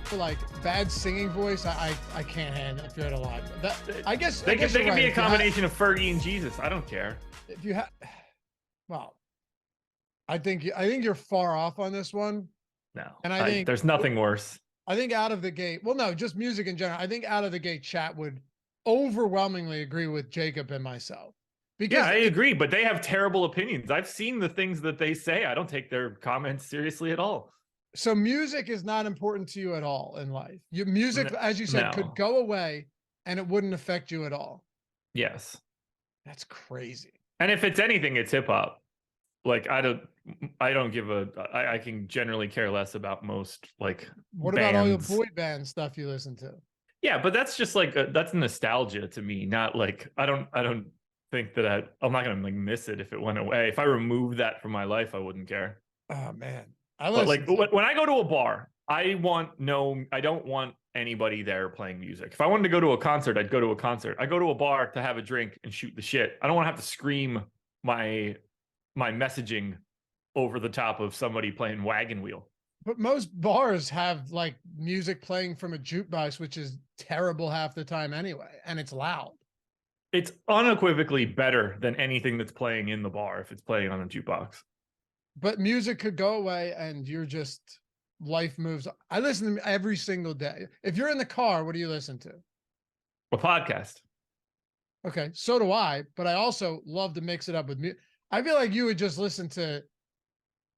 for like bad singing voice, I can't handle if you're at a live. That I guess they can right. be a combination of Fergie and Jesus. I don't care. If you have, well, I think you're far off on this one. No, and I think there's nothing worse. I think out of the gate, well, no, just music in general. I think out of the gate, chat would overwhelmingly agree with Jacob and myself. Because I agree, but they have terrible opinions. I've seen the things that they say. I don't take their comments seriously at all. So music is not important to you at all in life. Your music, as you said, could go away and it wouldn't affect you at all. Yes. That's crazy. And if it's anything, it's hip hop. Like I don't give I can generally care less about most like What bands. about all your boy band stuff you listen to? Yeah, but that's just like that's nostalgia to me. Not like I don't think that I'm not gonna like miss it if it went away. If I removed that from my life, I wouldn't care. Oh man, but like when I go to a bar, I don't want anybody there playing music. If I wanted to go to a concert, I'd go to a concert. I go to a bar to have a drink and shoot the shit. I don't want to have to scream my messaging over the top of somebody playing Wagon Wheel. But most bars have like music playing from a jukebox, which is terrible half the time anyway, and it's loud. It's unequivocally better than anything that's playing in the bar if it's playing on a jukebox. But music could go away and you're just, life moves. I listen to every single day. If you're in the car, what do you listen to? A podcast. Okay, so do I, but I also love to mix it up with music. I feel like you would just listen to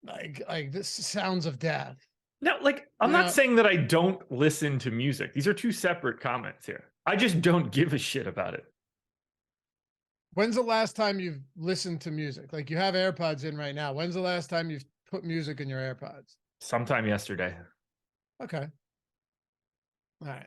like the sounds of death. No, like I'm not saying that I don't listen to music. These are two separate comments here. I just don't give a shit about it. When's the last time you've listened to music? Like you have AirPods in right now. When's the last time you've put music in your AirPods? Sometime yesterday. Okay. All right.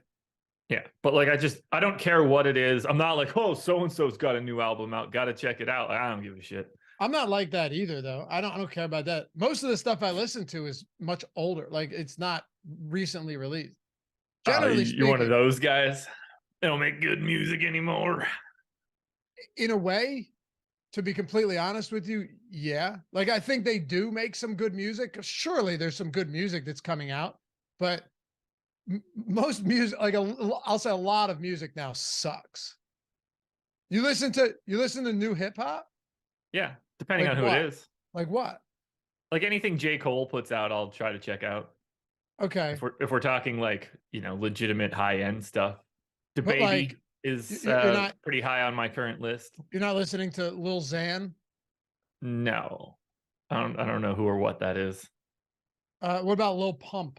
Yeah, but like I don't care what it is. I'm not like, oh, so-and-so's got a new album out. Got to check it out. I don't give a shit. I'm not like that either, though. I don't care about that. Most of the stuff I listen to is much older. Like it's not recently released. Generally speaking, you're one of those guys. They don't make good music anymore. In a way, to be completely honest with you, yeah. Like I think they do make some good music. Surely there's some good music that's coming out, but most music, like I'll say a lot of music now sucks. You listen to new hip hop? Yeah, depending like on who what? it is. Like what? Like anything J. Cole puts out, I'll try to check out. Okay. If we're talking like, legitimate high end stuff. DaBaby like, is not, pretty high on my current list. You're not listening to Lil Xan? No. I don't know who or what that is. What about Lil Pump?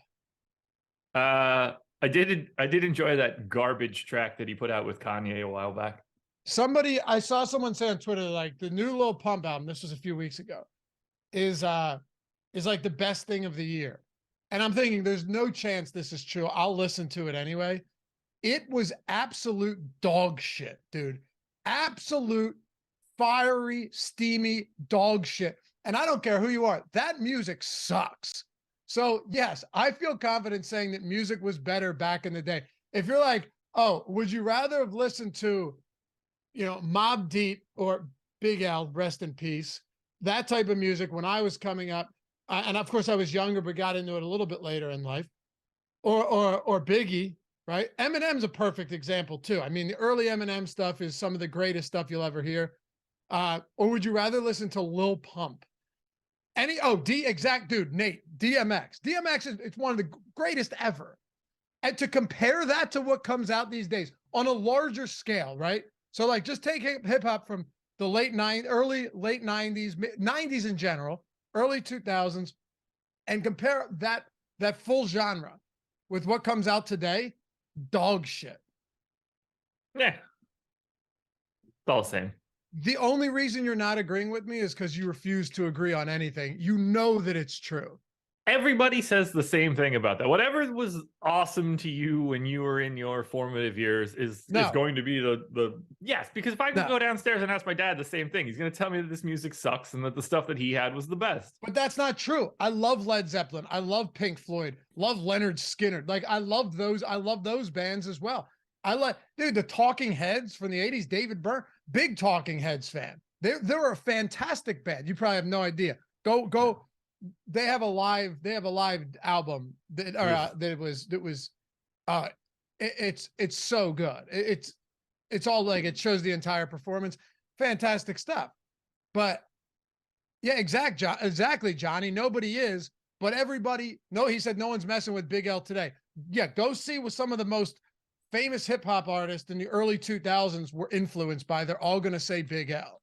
I did enjoy that garbage track that he put out with Kanye a while back. I saw someone say on Twitter, like the new Lil Pump album, this was a few weeks ago, is like the best thing of the year. And I'm thinking there's no chance this is true. I'll listen to it anyway. It was absolute dog shit, dude. Absolute fiery, steamy dog shit. And I don't care who you are. That music sucks. So yes, I feel confident saying that music was better back in the day. If you're like, oh, would you rather have listened to, Mobb Deep or Big L, rest in peace, that type of music when I was coming up, and of course I was younger, but got into it a little bit later in life, or Biggie, right? Eminem's a perfect example too. I mean, the early Eminem stuff is some of the greatest stuff you'll ever hear. Or would you rather listen to Lil Pump? Nate, DMX. DMX it's one of the greatest ever. And to compare that to what comes out these days on a larger scale, right? So like just take hip hop from the late 90s, 90s in general, early 2000s, and compare that full genre with what comes out today, dog shit. Yeah. It's all the same. The only reason you're not agreeing with me is because you refuse to agree on anything. You know that it's true. Everybody says the same thing about that. Whatever was awesome to you when you were in your formative years is going to be the yes, because if I could go downstairs and ask my dad the same thing, he's going to tell me that this music sucks and that the stuff that he had was the best. But that's not true. I love Led Zeppelin. I love Pink Floyd. Love Leonard Skinner. Like I love those bands as well. Dude, the Talking Heads from the 80s, David Byrne, big Talking Heads fan. They were a fantastic band. You probably have no idea. Go they have a live album that it's so good. It's all like, it shows the entire performance. Fantastic stuff. But yeah, exactly, Johnny. Nobody is, but everybody. No, he said no one's messing with Big L today. Yeah, go see what some of the most famous hip hop artists in the early 2000s were influenced by. They're all going to say Big L,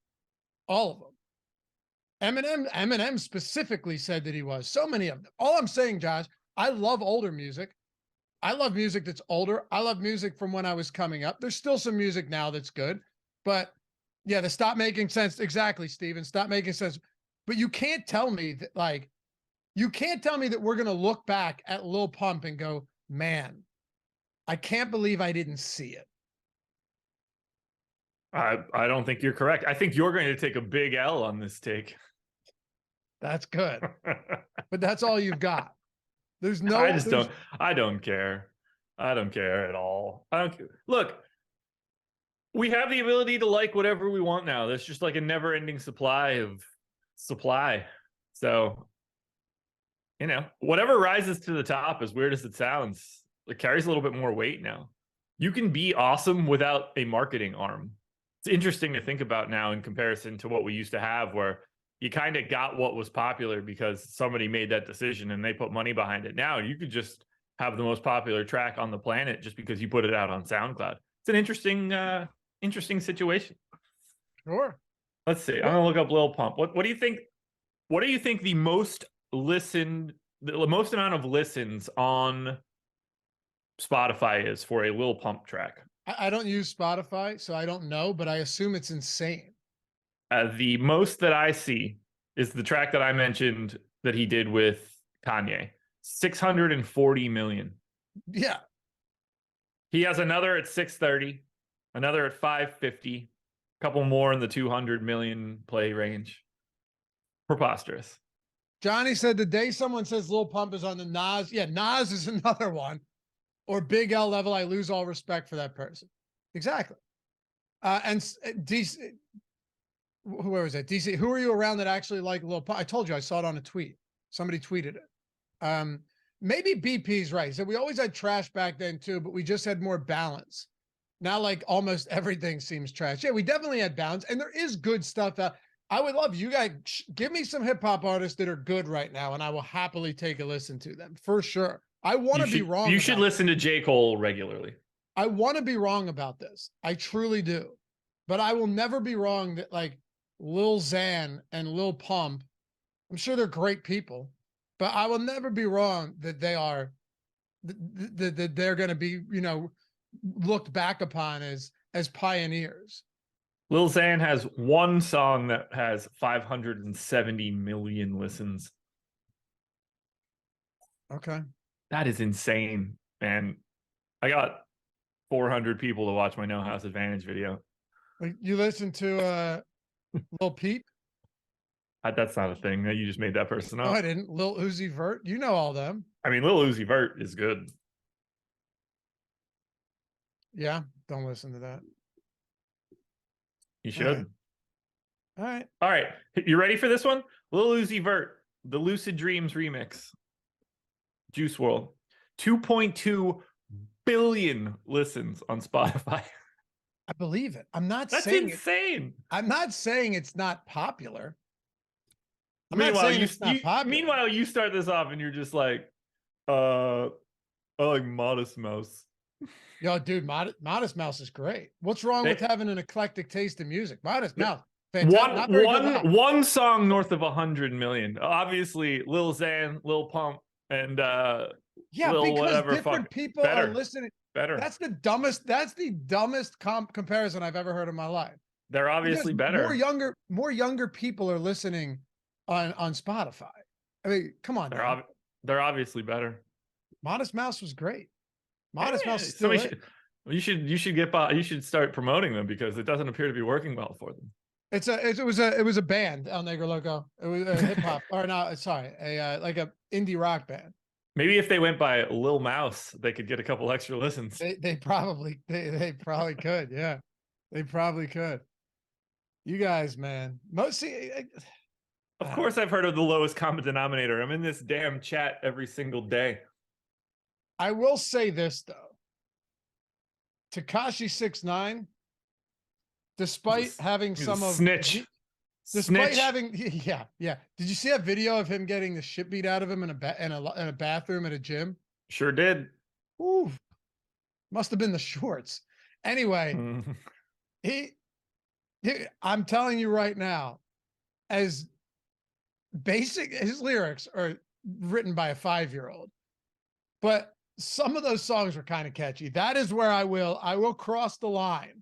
all of them. Eminem specifically said that he was. So many of them. All I'm saying, Josh, I love older music. I love music that's older. I love music from when I was coming up. There's still some music now that's good, but yeah, the stop making sense. Exactly, Steven. Stop making sense. But you can't tell me that, like, you can't tell me that we're going to look back at Lil Pump and go, man, I can't believe I didn't see it. I don't think you're correct. I think you're going to take a big L on this take. That's good. But that's all you've got. There's no, I don't care. I don't care at all. I don't care. Look, we have the ability to like whatever we want now. There's just like a never ending supply of supply. So, you know, whatever rises to the top, as weird as it sounds, it carries a little bit more weight now. You can be awesome without a marketing arm. It's interesting to think about now in comparison to what we used to have, where you kind of got what was popular because somebody made that decision and they put money behind it. Now you could just have the most popular track on the planet just because you put it out on SoundCloud. It's an interesting situation. Sure. Let's see. I'm gonna look up Lil Pump. What do you think? What do you think the most amount of listens on Spotify is for a Lil Pump track? I don't use Spotify, so I don't know, but I assume it's insane. The most that I see is the track that I mentioned that he did with Kanye, 640 million. Yeah. He has another at 630, another at 550, a couple more in the 200 million play range. Preposterous. Johnny said the day someone says Lil Pump is on the Nas, yeah, Nas is another one, or Big L level, I lose all respect for that person. Exactly. And DC, whoever was that? DC, who are you around that actually like Lil Pump? I told you, I saw it on a tweet. Somebody tweeted it. Maybe BP's right. So we always had trash back then too, but we just had more balance. Now, like, almost everything seems trash. Yeah, we definitely had balance, and there is good stuff. I would love you guys. Give me some hip hop artists that are good right now, and I will happily take a listen to them for sure. I want to be wrong. You should listen to J. Cole regularly. I want to be wrong about this. I truly do, but I will never be wrong that, like, Lil Xan and Lil Pump, I'm sure they're great people, but I will never be wrong that they are, that they're going to be, you know, looked back upon as pioneers. Lil Xan has one song that has 570 million listens. Okay. That is insane, man. I got 400 people to watch my No House Advantage video. You listen to Lil Peep? That's not a thing. You just made that person up. No, I didn't. Lil Uzi Vert. You know all them. I mean, Lil Uzi Vert is good. Yeah, don't listen to that. You should. All right. All right. You ready for this one? Lil Uzi Vert, the Lucid Dreams remix. Juice WRLD. 2.2 billion listens on Spotify. I believe it. I'm not That's saying insane. I'm not saying it's not popular. Meanwhile, you start this off and you're just like, I like Modest Mouse. Yo, dude, Modest Mouse is great. What's wrong with having an eclectic taste in music? Modest Mouse. One song north of 100 million. Obviously, Lil Xan, Lil Pump, and yeah, Lil because whatever, different people are listening. Better. That's the dumbest comparison I've ever heard in my life. They're obviously better. More younger people are listening on Spotify. I mean, come on. They're obviously better. Modest Mouse was great. Modest Mouse is still you should start promoting them because it doesn't appear to be working well for them. It was a band, El Negro Loco. It was a hip hop or no, sorry, like a indie rock band. Maybe if they went by Lil Mouse, they could get a couple extra listens. They probably could. Yeah, they probably could. You guys, man. Of course I've heard of the lowest common denominator. I'm in this damn chat every single day. I will say this, though. Tekashi 6ix9ine, despite having some of snitch. Despite having, yeah. Did you see that video of him getting the shit beat out of him in a bathroom at a gym? Sure did. Ooh, must have been the shorts. Anyway, I'm telling you right now, as basic his lyrics are written by a 5-year-old, but some of those songs were kind of catchy. That is where I will cross the line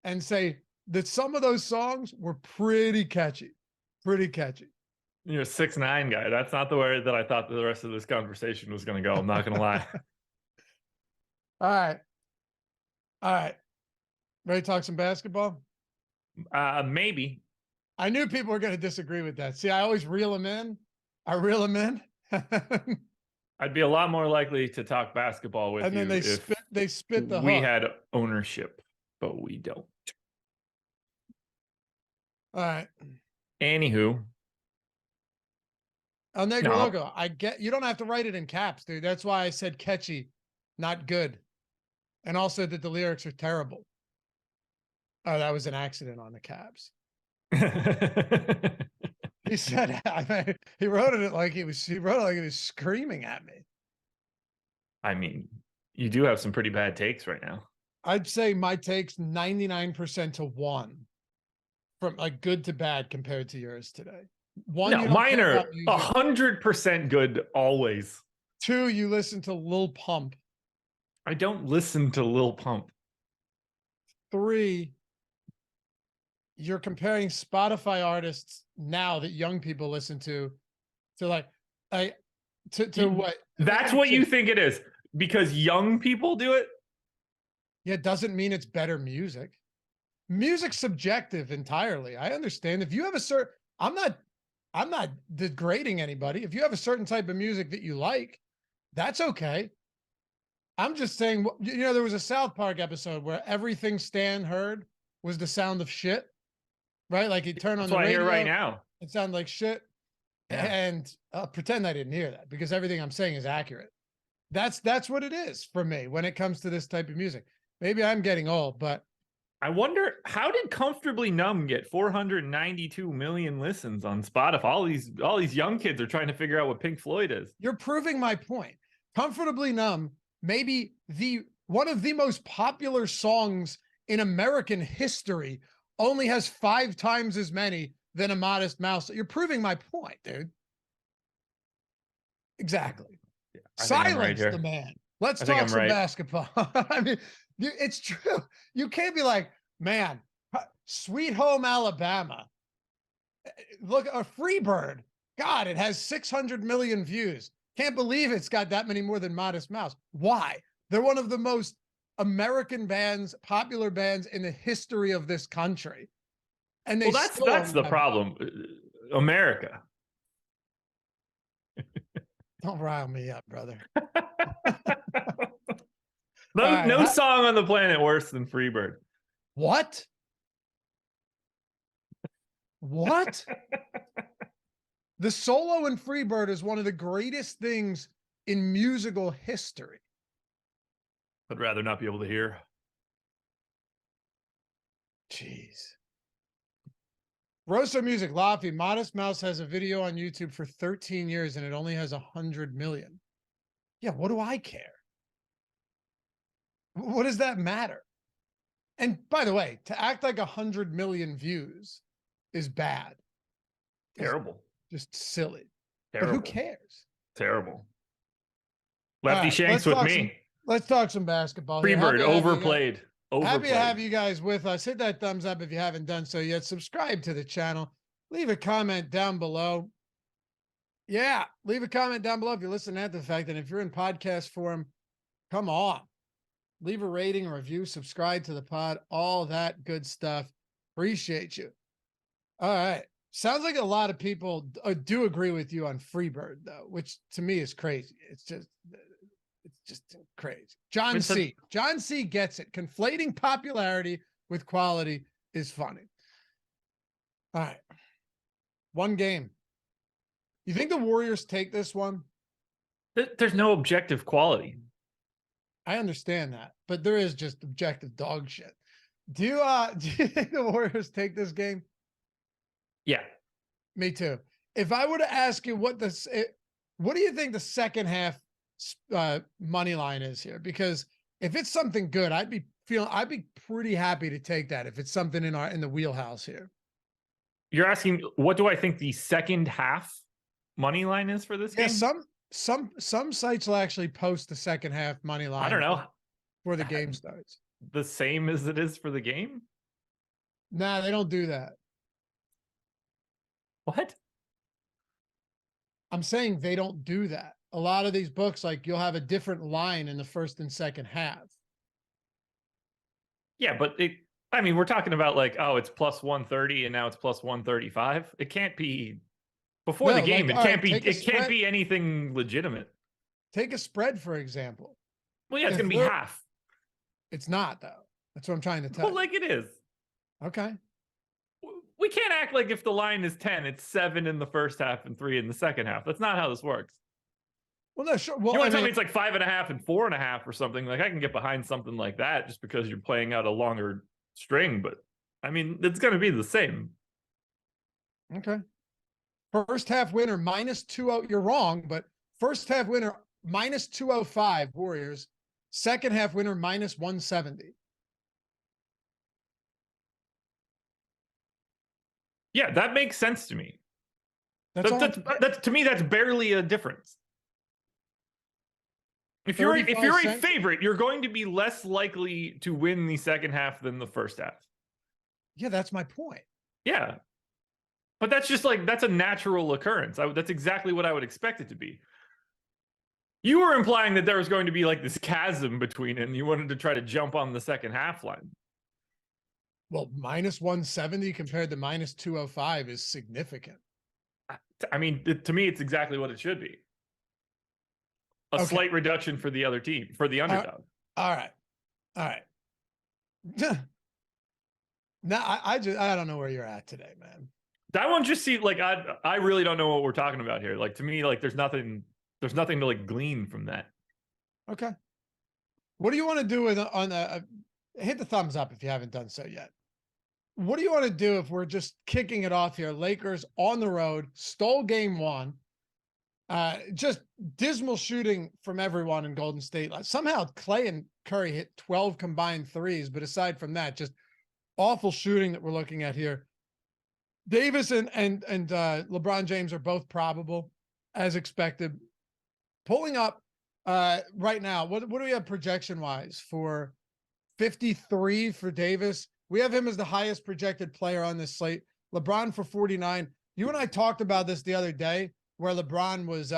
and say that some of those songs were pretty catchy. You're a 6ix9ine guy. That's not the way that I thought the rest of this conversation was going to go. I'm not going to lie. All right. Ready to talk some basketball? Maybe. I knew people were going to disagree with that. See, I always reel them in. I'd be a lot more likely to talk basketball with you. And then they spit the we hook. had ownership, but we don't. All right. Anywho. El Negro Logo, I get you don't have to write it in caps, dude. That's why I said catchy, not good. And also that the lyrics are terrible. Oh, that was an accident on the caps. He said, he wrote it like he was screaming at me. I mean, you do have some pretty bad takes right now. I'd say my takes 99% to 1 from like good to bad compared to yours today. 1, no, mine are 100% good always. 2, you listen to Lil Pump. I don't listen to Lil Pump. 3, you're comparing Spotify artists now that young people listen to what? That's what you think it is because young people do it. Yeah, it doesn't mean it's better music. Music's subjective entirely. I understand if you have a certain, I'm not degrading anybody. If you have a certain type of music that you like, that's okay. I'm just saying, there was a South Park episode where everything Stan heard was the sound of shit, right? Like he'd turn on the radio. That's what I hear right now. It sounded like shit. Yeah. And I'll pretend I didn't hear that because everything I'm saying is accurate. That's what it is for me when it comes to this type of music. Maybe I'm getting old, but I wonder, how did Comfortably Numb get 492 million listens on Spotify? All these young kids are trying to figure out what Pink Floyd is. You're proving my point. Comfortably Numb, maybe one of the most popular songs in American history, only has 5 times as many than A Modest Mouse. You're proving my point, dude. Exactly. Yeah, Silence the man. Let's talk some basketball. I mean, it's true. You can't be like, man, Sweet Home Alabama. Look, a Freebird. God, it has 600 million views. Can't believe it's got that many more than Modest Mouse. Why? They're one of the most American bands, popular bands in the history of this country. And that's the problem. America. Don't rile me up, brother. No song on the planet worse than Freebird. What? The solo in Freebird is one of the greatest things in musical history. I'd rather not be able to hear. Jeez. Rosso Music, Laffy, Modest Mouse has a video on YouTube for 13 years and it only has 100 million. Yeah, what do I care? What does that matter? And by the way, to act like 100 million views is bad. Terrible. Just silly. Terrible. But who cares? Terrible. Lefty Shanks with me. Let's talk some basketball. Freebird, overplayed. Happy to have you guys with us. Hit that thumbs up if you haven't done so yet. Subscribe to the channel. Leave a comment down below. Yeah, leave a comment down below if you're listening to the fact that if you're in podcast form, come on. Leave a rating, a review, subscribe to the pod, all that good stuff. Appreciate you. All right. Sounds like a lot of people do agree with you on Freebird, though, which to me is crazy. It's just crazy. John C gets it. Conflating popularity with quality is funny. All right. One game. You think the Warriors take this one? There's no objective quality. I understand that, but there is just objective dog shit. Do you do you think the Warriors take this game? Yeah. Me too. If I were to ask you what what do you think the second half money line is here? Because if it's something good, I'd be pretty happy to take that if it's something in the wheelhouse here. You're asking, what do I think the second half money line is for this game? Some sites will actually post the second half money line. I don't know. Before the game starts. The same as it is for the game? Nah, they don't do that. What? I'm saying they don't do that. A lot of these books, like you'll have a different line in the first and second half. Yeah, but we're talking about like, oh, it's plus 130 and now it's plus 135. It can't be before the game. It can't be anything legitimate. Take a spread, for example. Well, yeah, it's going to be half. It's not, though. That's what I'm trying to tell you. Well, like it is. Okay. We can't act like if the line is 10, it's 7 in the first half and 3 in the second half. That's not how this works. Well, no, sure. Well, you want to tell me it's like 5.5 and 4.5 or something? Like I can get behind something like that just because you're playing out a longer string, but I mean, it's going to be the same. Okay. First half winner -2. You're wrong, but first half winner -205 Warriors. Second half winner -170. Yeah, that makes sense to me. That's to me, that's barely a difference. If you're a favorite, you're going to be less likely to win the second half than the first half. Yeah, that's my point. Yeah. But that's just like, that's a natural occurrence. That's exactly what I would expect it to be. You were implying that there was going to be like this chasm between it and you wanted to try to jump on the second half line. Well, -170 compared to -205 is significant. I mean, to me, it's exactly what it should be. A slight reduction for the other team, for the underdog. All right. No, I don't know where you're at today, man. That one just seemed like I really don't know what we're talking about here. Like to me, like there's nothing to like glean from that. Okay. What do you want to do with hit the thumbs up if you haven't done so yet. What do you want to do if we're just kicking it off here? Lakers on the road, stole game one. Just dismal shooting from everyone in Golden State. Somehow Clay and Curry hit 12 combined threes, but aside from that, just awful shooting that we're looking at here. Davis and LeBron James are both probable, as expected. Pulling up right now, what do we have projection wise for 53 for Davis? We have him as the highest projected player on this slate. LeBron for 49. You and I talked about this the other day, where LeBron was,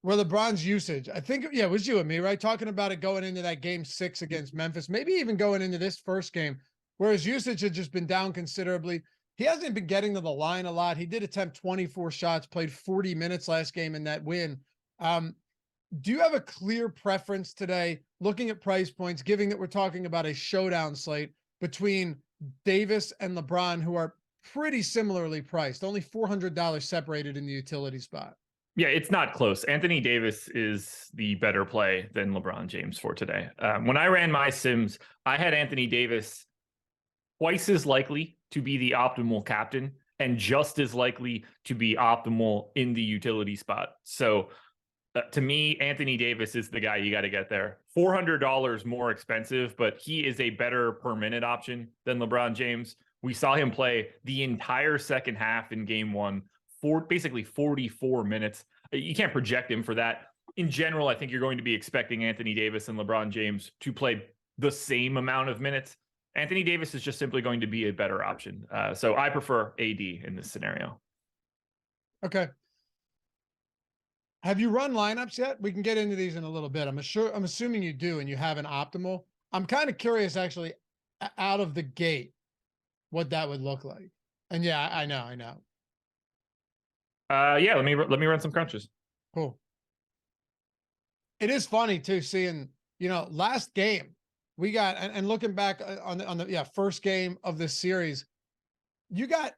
where LeBron's usage, I think, yeah, it was you and me, right? Talking about it going into that game 6 against Memphis, maybe even going into this first game, where his usage had just been down considerably. He hasn't been getting to the line a lot. He did attempt 24 shots, played 40 minutes last game in that win. Do you have a clear preference today, looking at price points, given that we're talking about a showdown slate between Davis and LeBron, who are pretty similarly priced, only $400 separated in the utility spot? Yeah, it's not close. Anthony Davis is the better play than LeBron James for today. When I ran my sims, I had Anthony Davis twice as likely to be the optimal captain and just as likely to be optimal in the utility spot. So to me, Anthony Davis is the guy you got to get there. $400 more expensive, but he is a better per minute option than LeBron James. We saw him play the entire second half in game one, for basically 44 minutes. You can't project him for that. In general, I think you're going to be expecting Anthony Davis and LeBron James to play the same amount of minutes. Anthony Davis is just simply going to be a better option. So I prefer AD in this scenario. Okay. Have you run lineups yet? We can get into these in a little bit. I'm assuming you do, and you have an optimal. I'm kind of curious, actually, out of the gate, what that would look like. And yeah, I know. Yeah, let me run some crunches. Cool. It is funny too, seeing, last game we got, and looking back on the first game of this series, you got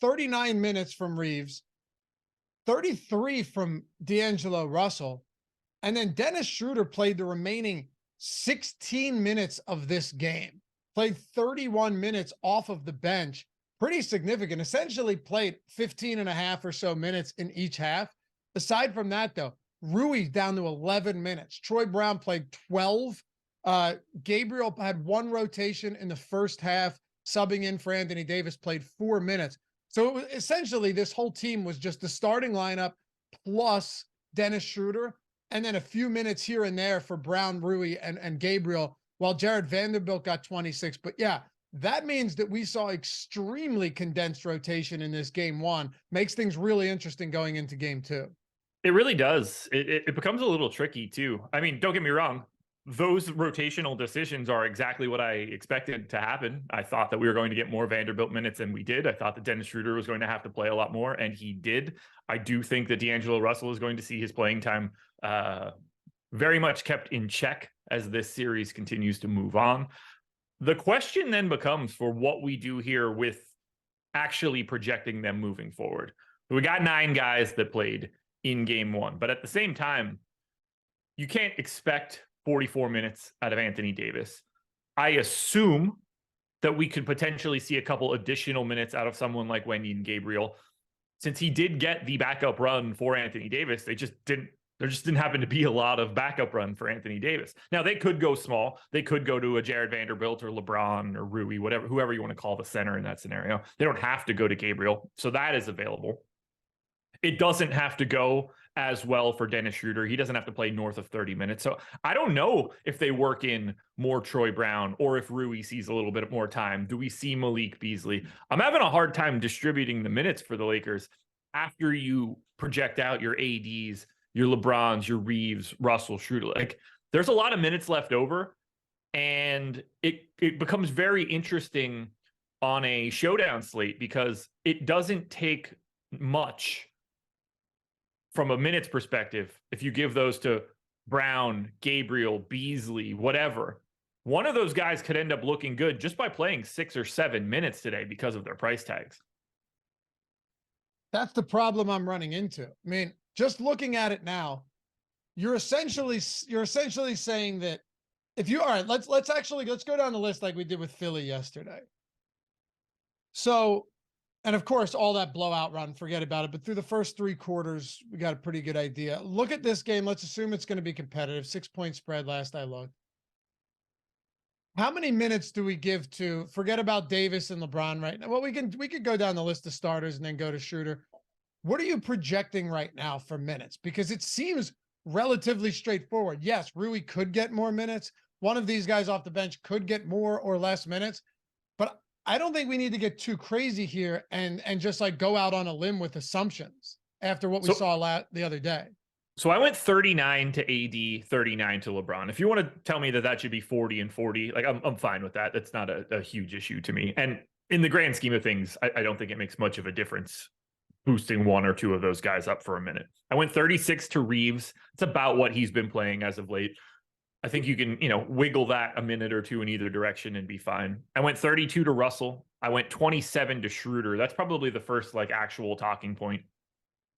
39 minutes from Reeves, 33 from D'Angelo Russell. And then Dennis Schroeder played the remaining 16 minutes of this game, played 31 minutes off of the bench, pretty significant, essentially played 15 and a half or so minutes in each half. Aside from that, though, Rui down to 11 minutes. Troy Brown played 12. Gabriel had one rotation in the first half, subbing in for Anthony Davis, played 4 minutes. So it was, essentially, this whole team was just the starting lineup plus Dennis Schroeder, and then a few minutes here and there for Brown, Rui, and Gabriel, while Jared Vanderbilt got 26. But yeah, that means that we saw extremely condensed rotation in this game one. Makes things really interesting going into game two. It really does. It becomes a little tricky too. I mean, don't get me wrong. Those rotational decisions are exactly what I expected to happen. I thought that we were going to get more Vanderbilt minutes than we did. I thought that Dennis Schroeder was going to have to play a lot more, and he did. I do think that D'Angelo Russell is going to see his playing time very much kept in check as this series continues to move on. The question then becomes for what we do here with actually projecting them moving forward. We got 9 guys that played in game one, but at the same time, you can't expect 44 minutes out of Anthony Davis. I assume that we could potentially see a couple additional minutes out of someone like Wendy and Gabriel. Since he did get the backup run for Anthony Davis, there just didn't happen to be a lot of backup run for Anthony Davis. Now, they could go small. They could go to a Jared Vanderbilt or LeBron or Rui, whoever you want to call the center in that scenario. They don't have to go to Gabriel. So that is available. It doesn't have to go as well for Dennis Schroeder. He doesn't have to play north of 30 minutes. So I don't know if they work in more Troy Brown or if Rui sees a little bit more time. Do we see Malik Beasley? I'm having a hard time distributing the minutes for the Lakers after you project out your ADs, your LeBrons, your Reeves, Russell, Schroeder. Like, there's a lot of minutes left over, and it becomes very interesting on a showdown slate because it doesn't take much from a minutes perspective. If you give those to Brown, Gabriel, Beasley, whatever, one of those guys could end up looking good just by playing 6 or 7 minutes today because of their price tags. That's the problem I'm running into. I mean, just looking at it now, you're essentially saying that if you, all right, let's go down the list like we did with Philly yesterday. So, and of course, all that blowout run, forget about it. But through the first 3 quarters, we got a pretty good idea. Look at this game. Let's assume it's going to be competitive. 6-point spread last I looked. How many minutes do we give to, forget about Davis and LeBron right now? Well, we could go down the list of starters and then go to Schroeder. What are you projecting right now for minutes? Because it seems relatively straightforward. Yes, Rui could get more minutes. One of these guys off the bench could get more or less minutes. But I don't think we need to get too crazy here and just like go out on a limb with assumptions after what we saw the other day. So I went 39 to AD, 39 to LeBron. If you want to tell me that should be 40 and 40, like I'm fine with that. That's not a huge issue to me. And in the grand scheme of things, I don't think it makes much of a difference boosting 1 or 2 of those guys up for a minute. I went 36 to Reeves. It's about what he's been playing as of late. I think you can, wiggle that a minute or 2 in either direction and be fine. I went 32 to Russell. I went 27 to Schroeder. That's probably the first like actual talking point.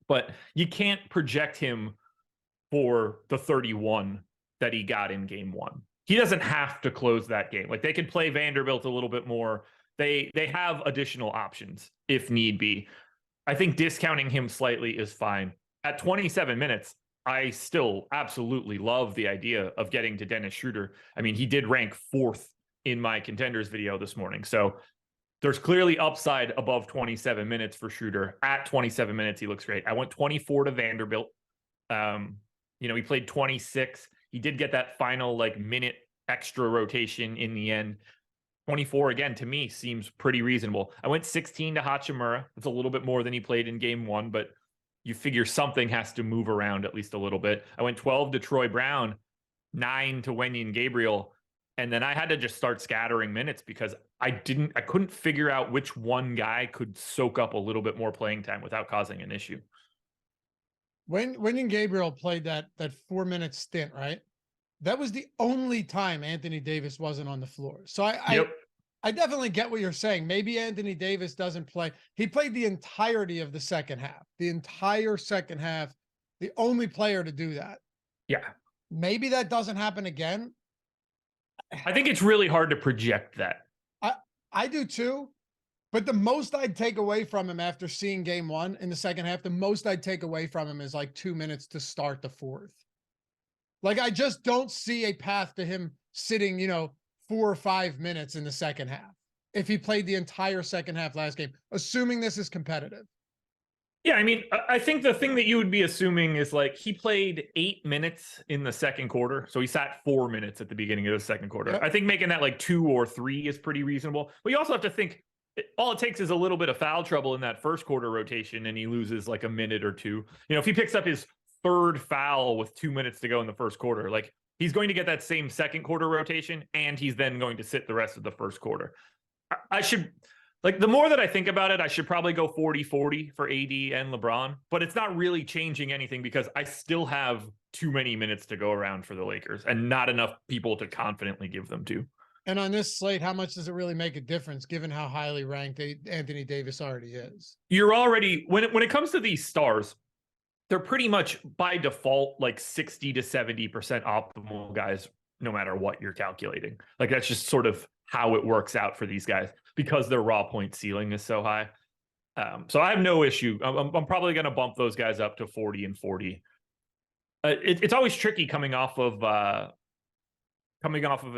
But you can't project him for the 31 that he got in game 1. He doesn't have to close that game. Like, they could play Vanderbilt a little bit more. They have additional options if need be. I think discounting him slightly is fine. At 27 minutes, I still absolutely love the idea of getting to Dennis Schroeder. I mean, he did rank 4th in my contenders video this morning. So there's clearly upside above 27 minutes for Schroeder. At 27 minutes, he looks great. I went 24 to Vanderbilt. He played 26. He did get that final minute extra rotation in the end. 24 again, to me, seems pretty reasonable. I went 16 to Hachimura. It's a little bit more than he played in game 1, but you figure something has to move around at least a little bit. I went 12 to Troy Brown, 9 to Wendy and Gabriel. And then I had to just start scattering minutes because I couldn't figure out which one guy could soak up a little bit more playing time without causing an issue. When Gabriel played that 4-minute stint, right? That was the only time Anthony Davis wasn't on the floor. So I definitely get what you're saying. Maybe Anthony Davis doesn't play. He played the entirety of the second half, the entire second half, the only player to do that. Yeah. Maybe that doesn't happen again. I think it's really hard to project that. I do too. But the most I'd take away from him after seeing game one in the second half, the most I'd take away from him is like 2 minutes to start the fourth. Like, I just don't see a path to him sitting, 4 or 5 minutes in the second half if he played the entire second half last game, assuming this is competitive. Yeah, I mean, I think the thing that you would be assuming is like he played 8 minutes in the second quarter. So he sat 4 minutes at the beginning of the second quarter. Yep. I think making that like 2 or 3 is pretty reasonable. But you also have to think all it takes is a little bit of foul trouble in that first quarter rotation and he loses like a minute or two. If he picks up his third foul with 2 minutes to go in the first quarter, like he's going to get that same second quarter rotation and he's then going to sit the rest of the first quarter. I should, like, the more that I think about it, I should probably go 40-40 for AD and LeBron, but it's not really changing anything because I still have too many minutes to go around for the Lakers and not enough people to confidently give them to. And on this slate, how much does it really make a difference given how highly ranked Anthony Davis already is? You're already, when it comes to these stars, they're pretty much by default like 60 to 70% optimal guys, no matter what you're calculating. Like that's just sort of how it works out for these guys because their raw point ceiling is so high. So I have no issue. I'm probably going to bump those guys up to 40 and 40. It's always tricky coming off of a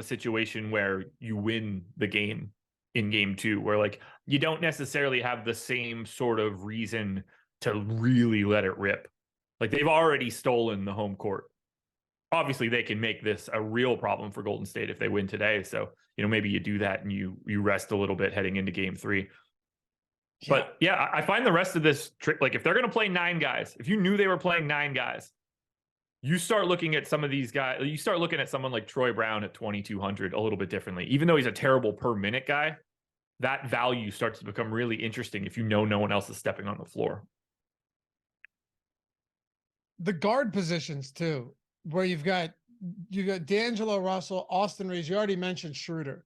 situation where you win the game in game two, where like you don't necessarily have the same sort of reason to really let it rip. Like they've already stolen the home court. Obviously, they can make this a real problem for Golden State if they win today. So, maybe you do that and you rest a little bit heading into game three. Yeah. But yeah, I find the rest of this trick, like if they're going to play 9 guys, if you knew they were playing 9 guys, you start looking at some of these guys, you start looking at someone like Troy Brown at 2,200 a little bit differently. Even though he's a terrible per minute guy, that value starts to become really interesting if no one else is stepping on the floor. The guard positions too, where you got D'Angelo Russell, Austin Reeves. You already mentioned Schroeder.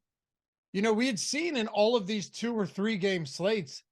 We had seen in all of these 2 or 3 game slates,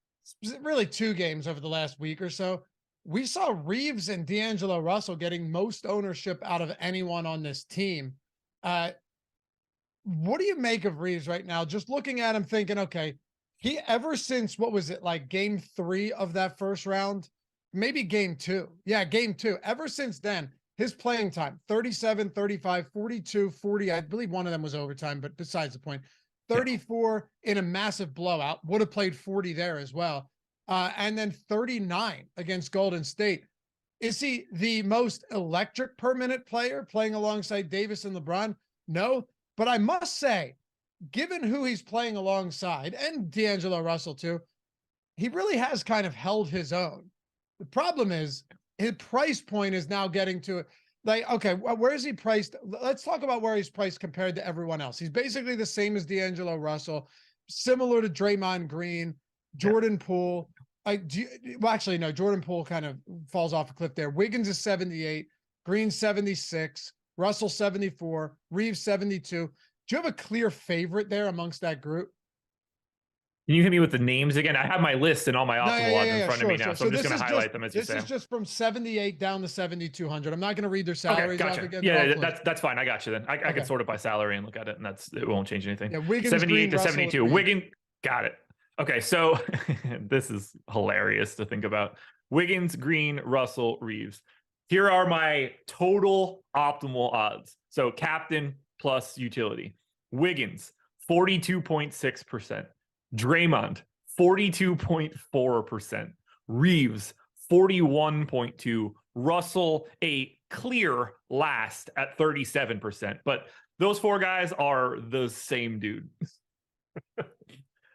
really 2 games over the last week or so, we saw Reeves and D'Angelo Russell getting most ownership out of anyone on this team. What do you make of Reeves right now? Just looking at him thinking, okay, he ever since, what was it, like game 3 of that first round? Maybe game 2. Yeah, game 2. Ever since then, his playing time, 37, 35, 42, 40. I believe one of them was overtime, but besides the point, 34 in a massive blowout. Would have played 40 there as well. And then 39 against Golden State. Is he the most electric per minute player playing alongside Davis and LeBron? No, but I must say, given who he's playing alongside, and D'Angelo Russell too, he really has kind of held his own. The problem is his price point is now getting to like, okay, where is he priced? Let's talk about where he's priced compared to everyone else. He's basically the same as D'Angelo Russell, similar to Draymond Green, Jordan Poole. Actually, no, Jordan Poole kind of falls off a cliff there. Wiggins is 78, Green 76, Russell 74, Reeves 72. Do you have a clear favorite there amongst that group? Can you hit me with the names again? I have my list and all my optimal odds in front of me now, so I'm just going to highlight them as you say. This is just from 78 down to 7,200. I'm not going to read their salaries off again. Yeah, that's fine. I got you then. I can sort it by salary and look at it, and it won't change anything. Yeah, Wiggins, 78 Green, to Russell, 72. Wiggins, got it. Okay, so this is hilarious to think about. Wiggins, Green, Russell, Reeves. Here are my total optimal odds. So captain plus utility. Wiggins, 42.6%. Draymond, 42.4%. Reeves, 41.2%. Russell, a clear last at 37%. But those 4 guys are the same dude.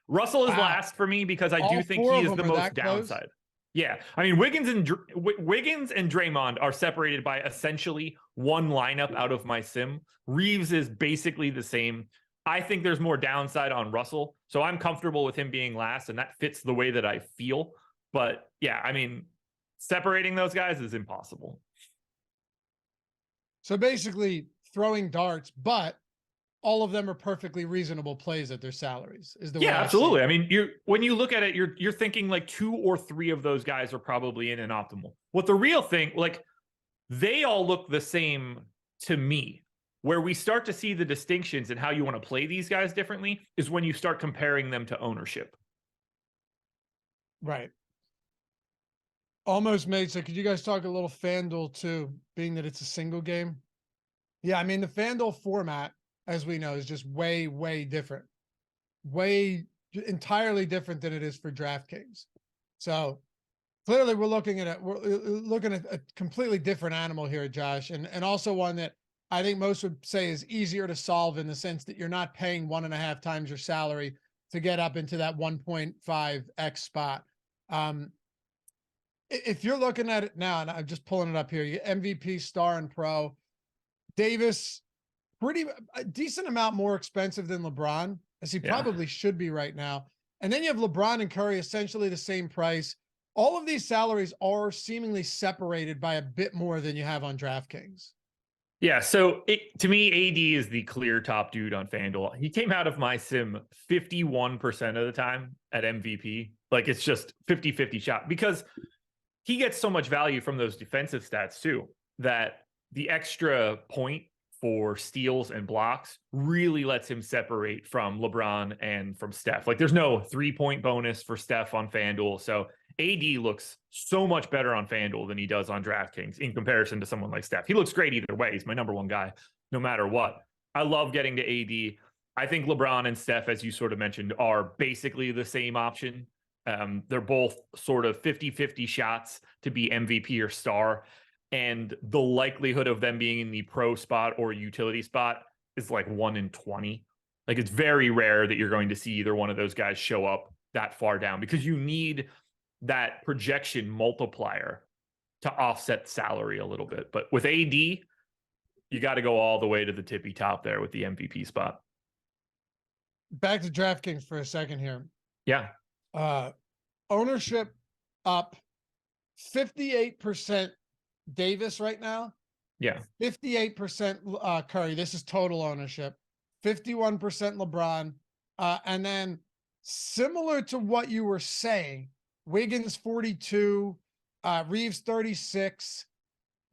Russell is last for me because I do think he is the most downside. Yeah. I mean, Wiggins and Draymond are separated by essentially one lineup out of my sim. Reeves is basically the same. I think there's more downside on Russell, so I'm comfortable with him being last, and that fits the way that I feel. But yeah, I mean, separating those guys is impossible. So basically throwing darts, but all of them are perfectly reasonable plays at their salaries is the way Yeah, I see absolutely. it. I mean, when you look at it, you're thinking like 2 or 3 of those guys are probably in an optimal. What the real thing, like they all look the same to me. Where we start to see the distinctions and how you want to play these guys differently is when you start comparing them to ownership. Right. Almost made. So could you guys talk a little FanDuel too, being that it's a single game? Yeah, I mean the FanDuel format, as we know, is just way, way different. Entirely different than it is for DraftKings. So clearly we're looking at a completely different animal here, Josh, and also one that I think most would say is easier to solve in the sense that you're not paying 1.5 times your salary to get up into that 1.5x spot. If you're looking at it now, and I'm just pulling it up here, you MVP, star, and pro. Davis, a decent amount more expensive than LeBron, as he probably should be right now. And then you have LeBron and Curry essentially the same price. All of these salaries are seemingly separated by a bit more than you have on DraftKings. Yeah, so to me, AD is the clear top dude on FanDuel. He came out of my sim 51% of the time at MVP. Like it's just 50-50 shot because he gets so much value from those defensive stats too, that the extra point for steals and blocks really lets him separate from LeBron and from Steph. Like there's no 3-point bonus for Steph on FanDuel. So AD looks so much better on FanDuel than he does on DraftKings in comparison to someone like Steph. He looks great either way. He's my number one guy, no matter what. I love getting to AD. I think LeBron and Steph, as you sort of mentioned, are basically the same option. They're both sort of 50-50 shots to be MVP or star. And the likelihood of them being in the pro spot or utility spot is like 1 in 20. Like it's very rare that you're going to see either one of those guys show up that far down because you need that projection multiplier to offset salary a little bit. But with AD, you got to go all the way to the tippy top there with the MVP spot. Back to DraftKings for a second here. Yeah. Ownership up 58% Davis right now. Yeah. 58% Curry. This is total ownership. 51% LeBron. And then similar to what you were saying, Wiggins 42, Reeves 36,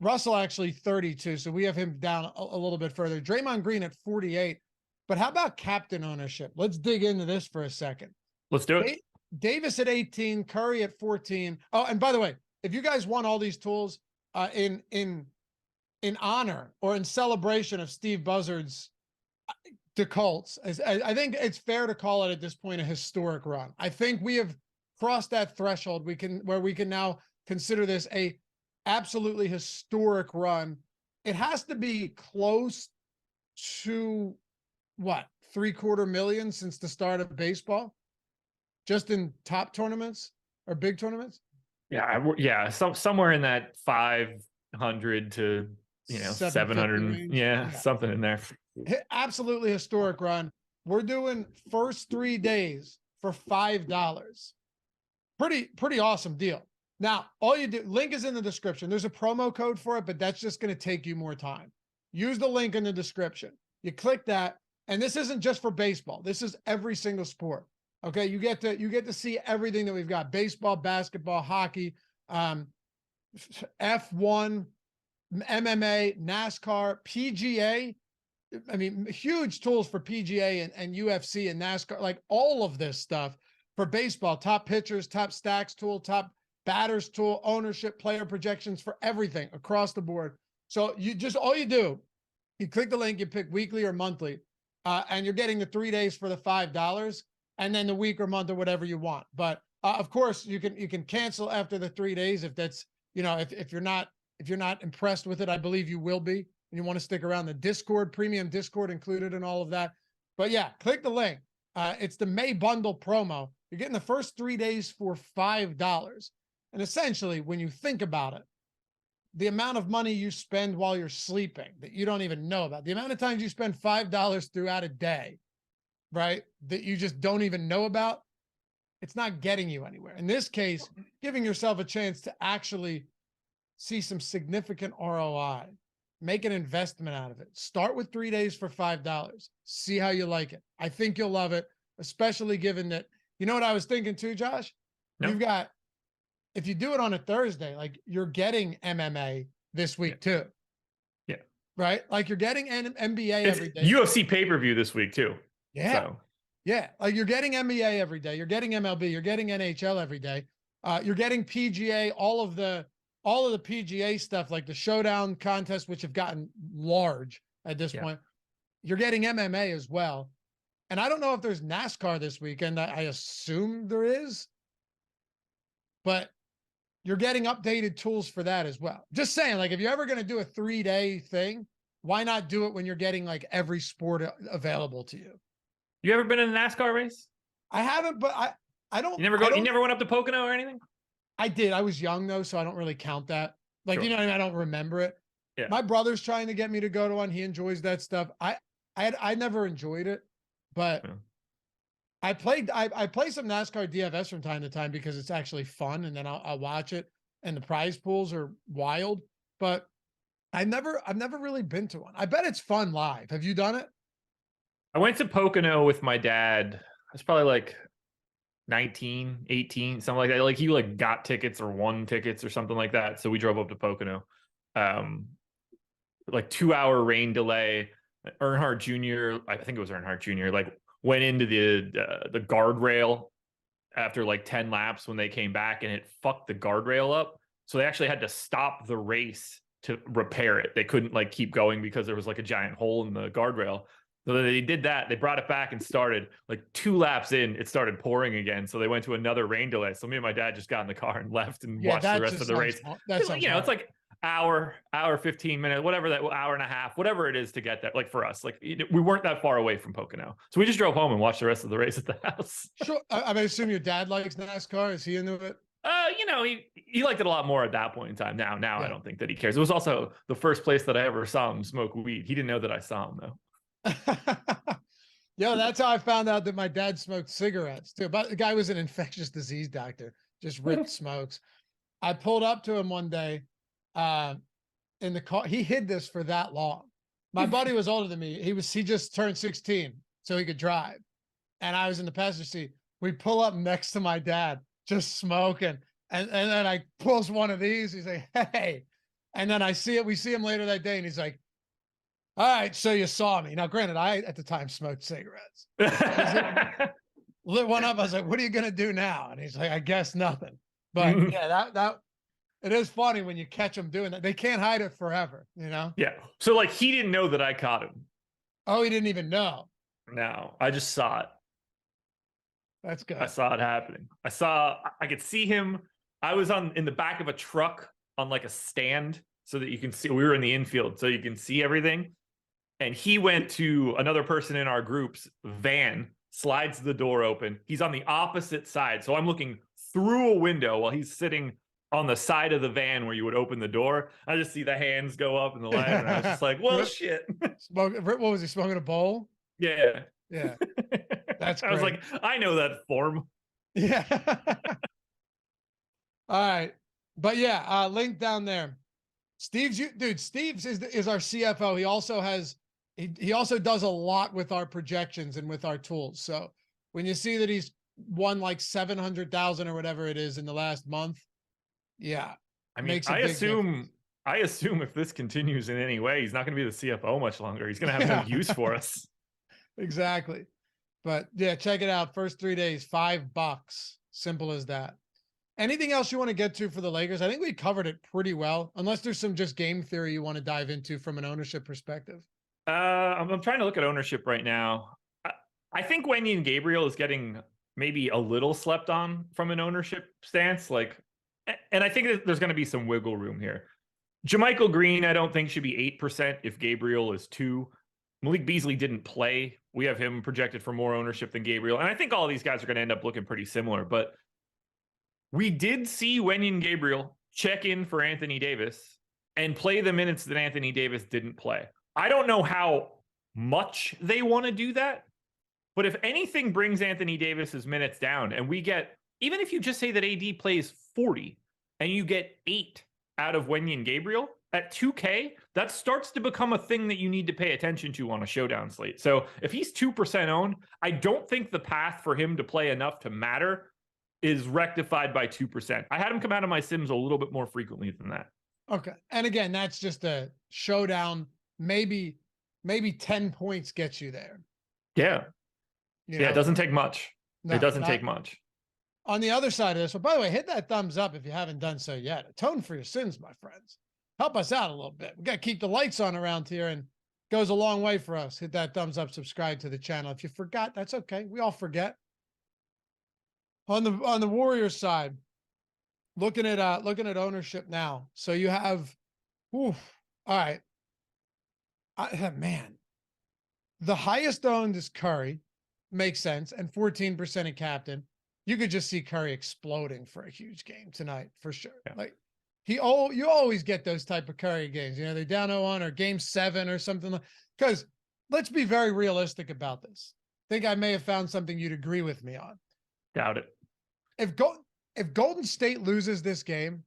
Russell actually 32. So we have him down a little bit further. Draymond Green at 48. But how about captain ownership? Let's dig into this for a second. Let's do it. Davis at 18, Curry at 14. Oh, and by the way, if you guys want all these tools in honor or in celebration of Steve Buzzard's the Colts, I think it's fair to call it at this point a historic run. I think we have crossed that threshold. Where we can now consider this a absolutely historic run. It has to be close to what, $750,000 since the start of baseball, just in top tournaments or big tournaments. Yeah. Somewhere in that 500 to 700. Yeah, something in there. Absolutely historic run. We're doing first 3 days for $5. Pretty awesome deal. Now, all you do, link is in the description. There's a promo code for it, but that's just going to take you more time. Use the link in the description. You click that, and this isn't just for baseball. This is every single sport. Okay, you get to see everything that we've got: baseball, basketball, hockey, F1, MMA, NASCAR, PGA. I mean, huge tools for PGA and UFC and NASCAR, like all of this stuff for baseball. Top pitchers, top stacks tool, top batters tool, ownership, player projections for everything across the board. So all you do, you click the link, you pick weekly or monthly, and you're getting the 3 days for the $5. And then the week or month or whatever you want. But of course you can cancel after the 3 days if that's, if you're not impressed with it. I believe you will be, and you want to stick around. The Discord, premium Discord included and all of that. But yeah, click the link. It's the May bundle promo. You're getting the first 3 days for $5. And essentially, when you think about it, the amount of money you spend while you're sleeping that you don't even know about, the amount of times you spend $5 throughout a day, right, that you just don't even know about, it's not getting you anywhere. In this case, giving yourself a chance to actually see some significant ROI make an investment out of it. Start with 3 days for $5. See how you like it. I think you'll love it, especially given that, you know what I was thinking too, Josh? No. You've got, if you do it on a Thursday, like you're getting MMA this week too. Yeah. Right? Like you're getting NBA It's every day. UFC pay-per-view this week too. Yeah. So. Yeah. Like you're getting NBA every day. You're getting MLB. You're getting NHL every day. You're getting PGA, all of the PGA stuff, like the showdown contests, which have gotten large at this point. You're getting MMA as well. And I don't know if there's NASCAR this weekend. I assume there is, but you're getting updated tools for that as well. Just saying, like, if you're ever going to do a 3-day thing, why not do it when you're getting like every sport available to you? You ever been in a NASCAR race? I haven't, but I don't. You never went up to Pocono or anything? I did. I was young though, so I don't really count that. Like, Sure. you know what I mean? I don't remember it. Yeah. My brother's trying to get me to go to one. He enjoys that stuff. I never enjoyed it, but I play some NASCAR DFS from time to time because it's actually fun, and then I'll watch it, and the prize pools are wild. But I've never really been to one. I bet it's fun live. Have you done it? I went to Pocono with my dad. I was probably like 19, 18, something like that. Like he got tickets or won tickets or something like that. So we drove up to Pocono. Like 2-hour rain delay. Earnhardt Jr., I think it was Earnhardt Jr., like went into the guardrail after like 10 laps when they came back, and it fucked the guardrail up. So they actually had to stop the race to repair it. They couldn't like keep going because there was like a giant hole in the guardrail. So they did that. They brought it back and started like 2 laps in. It started pouring again. So they went to another rain delay. So me and my dad just got in the car and left and watched the rest of the race. It's like hour 15 minutes, whatever that hour and a half, whatever it is to get that. Like for us, like we weren't that far away from Pocono. So we just drove home and watched the rest of the race at the house. Sure. I assume your dad likes NASCAR. Is he into it? He liked it a lot more at that point in time. Now yeah. I don't think that he cares. It was also the first place that I ever saw him smoke weed. He didn't know that I saw him though. Yo, that's how I found out that my dad smoked cigarettes too. But the guy was an infectious disease doctor, just ripped smokes. I pulled up to him one day in the car. He hid this for that long. My buddy was older than me. He just turned 16 so he could drive. And I was in the passenger seat. We pull up next to my dad, just smoking. And then I pulls one of these. He's like, hey. And then we see him later that day, and he's like, all right, so you saw me. Now, granted, I, at the time, smoked cigarettes. Lit one up. I was like, what are you going to do now? And he's like, I guess nothing. But yeah, that it is funny when you catch them doing that. They can't hide it forever, you know? Yeah. So, like, he didn't know that I caught him. Oh, he didn't even know. No, I just saw it. That's good. I saw it happening. I could see him. I was in the back of a truck on like a stand so that you can see. We were in the infield so you can see everything. And he went to another person in our group's van, slides the door open. He's on the opposite side. So I'm looking through a window while he's sitting on the side of the van where you would open the door. I just see the hands go up in the light. And I was just like, well, shit. What was he smoking, a bowl? Yeah. Yeah. That's great. I was like, I know that form. Yeah. All right. But yeah, link down there. Steve's is our CFO. He also he also does a lot with our projections and with our tools. So when you see that he's won like 700,000 or whatever it is in the last month, yeah. I mean, I assume if this continues in any way, he's not going to be the CFO much longer. He's going to have no use for us. Exactly. But yeah, check it out. First 3 days, $5. Simple as that. Anything else you want to get to for the Lakers? I think we covered it pretty well, unless there's some just game theory you want to dive into from an ownership perspective. I'm trying to look at ownership right now. I think Wenyen Gabriel is getting maybe a little slept on from an ownership stance. And I think that there's going to be some wiggle room here. JaMychal Green, I don't think should be 8% if Gabriel is 2%. Malik Beasley didn't play. We have him projected for more ownership than Gabriel. And I think all of these guys are going to end up looking pretty similar. But we did see Wenyen Gabriel check in for Anthony Davis and play the minutes that Anthony Davis didn't play. I don't know how much they want to do that, but if anything brings Anthony Davis's minutes down and we get, even if you just say that AD plays 40 and you get 8 out of Wenyen Gabriel, at 2K, that starts to become a thing that you need to pay attention to on a showdown slate. So if he's 2% owned, I don't think the path for him to play enough to matter is rectified by 2%. I had him come out of my sims a little bit more frequently than that. Okay. And again, that's just a showdown. Maybe 10 points gets you there. Yeah. Yeah, it doesn't take much. No, it doesn't take much. On the other side of this, well, by the way, hit that thumbs up if you haven't done so yet. Atone for your sins, my friends. Help us out a little bit. We got to keep the lights on around here, and goes a long way for us. Hit that thumbs up, subscribe to the channel. If you forgot, that's okay. We all forget. On the Warriors side, looking at ownership now. So you have, all right. Man, the highest owned is Curry. Makes sense. And 14% in captain. You could just see Curry exploding for a huge game tonight for sure. Yeah. Like you always get those type of Curry games. You know, they're down 0-1 or game 7 or something like, because let's be very realistic about this. I think I may have found something you'd agree with me on. Doubt it. If Golden State loses this game,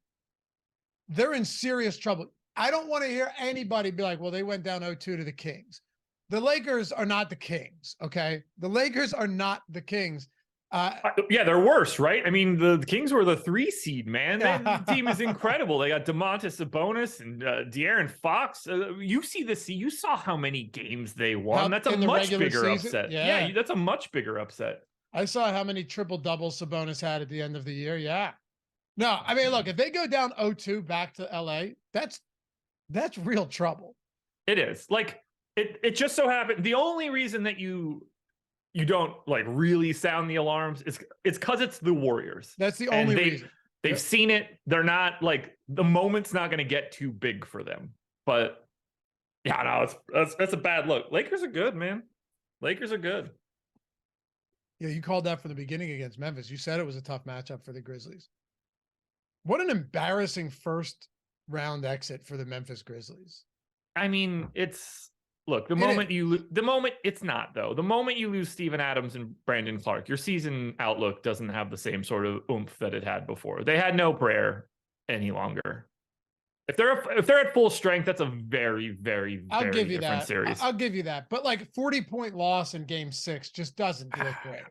they're in serious trouble. I don't want to hear anybody be like, well, they went down 0-2 to the Kings. The Lakers are not the Kings. Okay. The Lakers are not the Kings. Yeah, they're worse, right? I mean, the Kings were the 3 seed, man. That team is incredible. They got Domantas Sabonis and De'Aaron Fox. You see this. You saw how many games they won. That's a much bigger upset. Yeah, that's a much bigger upset. I saw how many triple doubles Sabonis had at the end of the year. Yeah. No, I mean, look, if they go down 0-2 back to LA, that's real trouble. It is. Like it just so happened. The only reason that you don't like really sound the alarms it's because it's the Warriors. That's the only reason. They've seen it. They're not like the moment's not going to get too big for them. But yeah, no, that's a bad look. Lakers are good, man. Lakers are good. Yeah, you called that from the beginning against Memphis. You said it was a tough matchup for the Grizzlies. What an embarrassing first round exit for the Memphis Grizzlies. I mean, look, the moment it's not though. The moment you lose Steven Adams and Brandon Clark, your season outlook doesn't have the same sort of oomph that it had before. They had no prayer any longer. If they're at full strength, that's a very, very, very different series. I'll give you that. But like 40-point loss in game 6 just doesn't look great.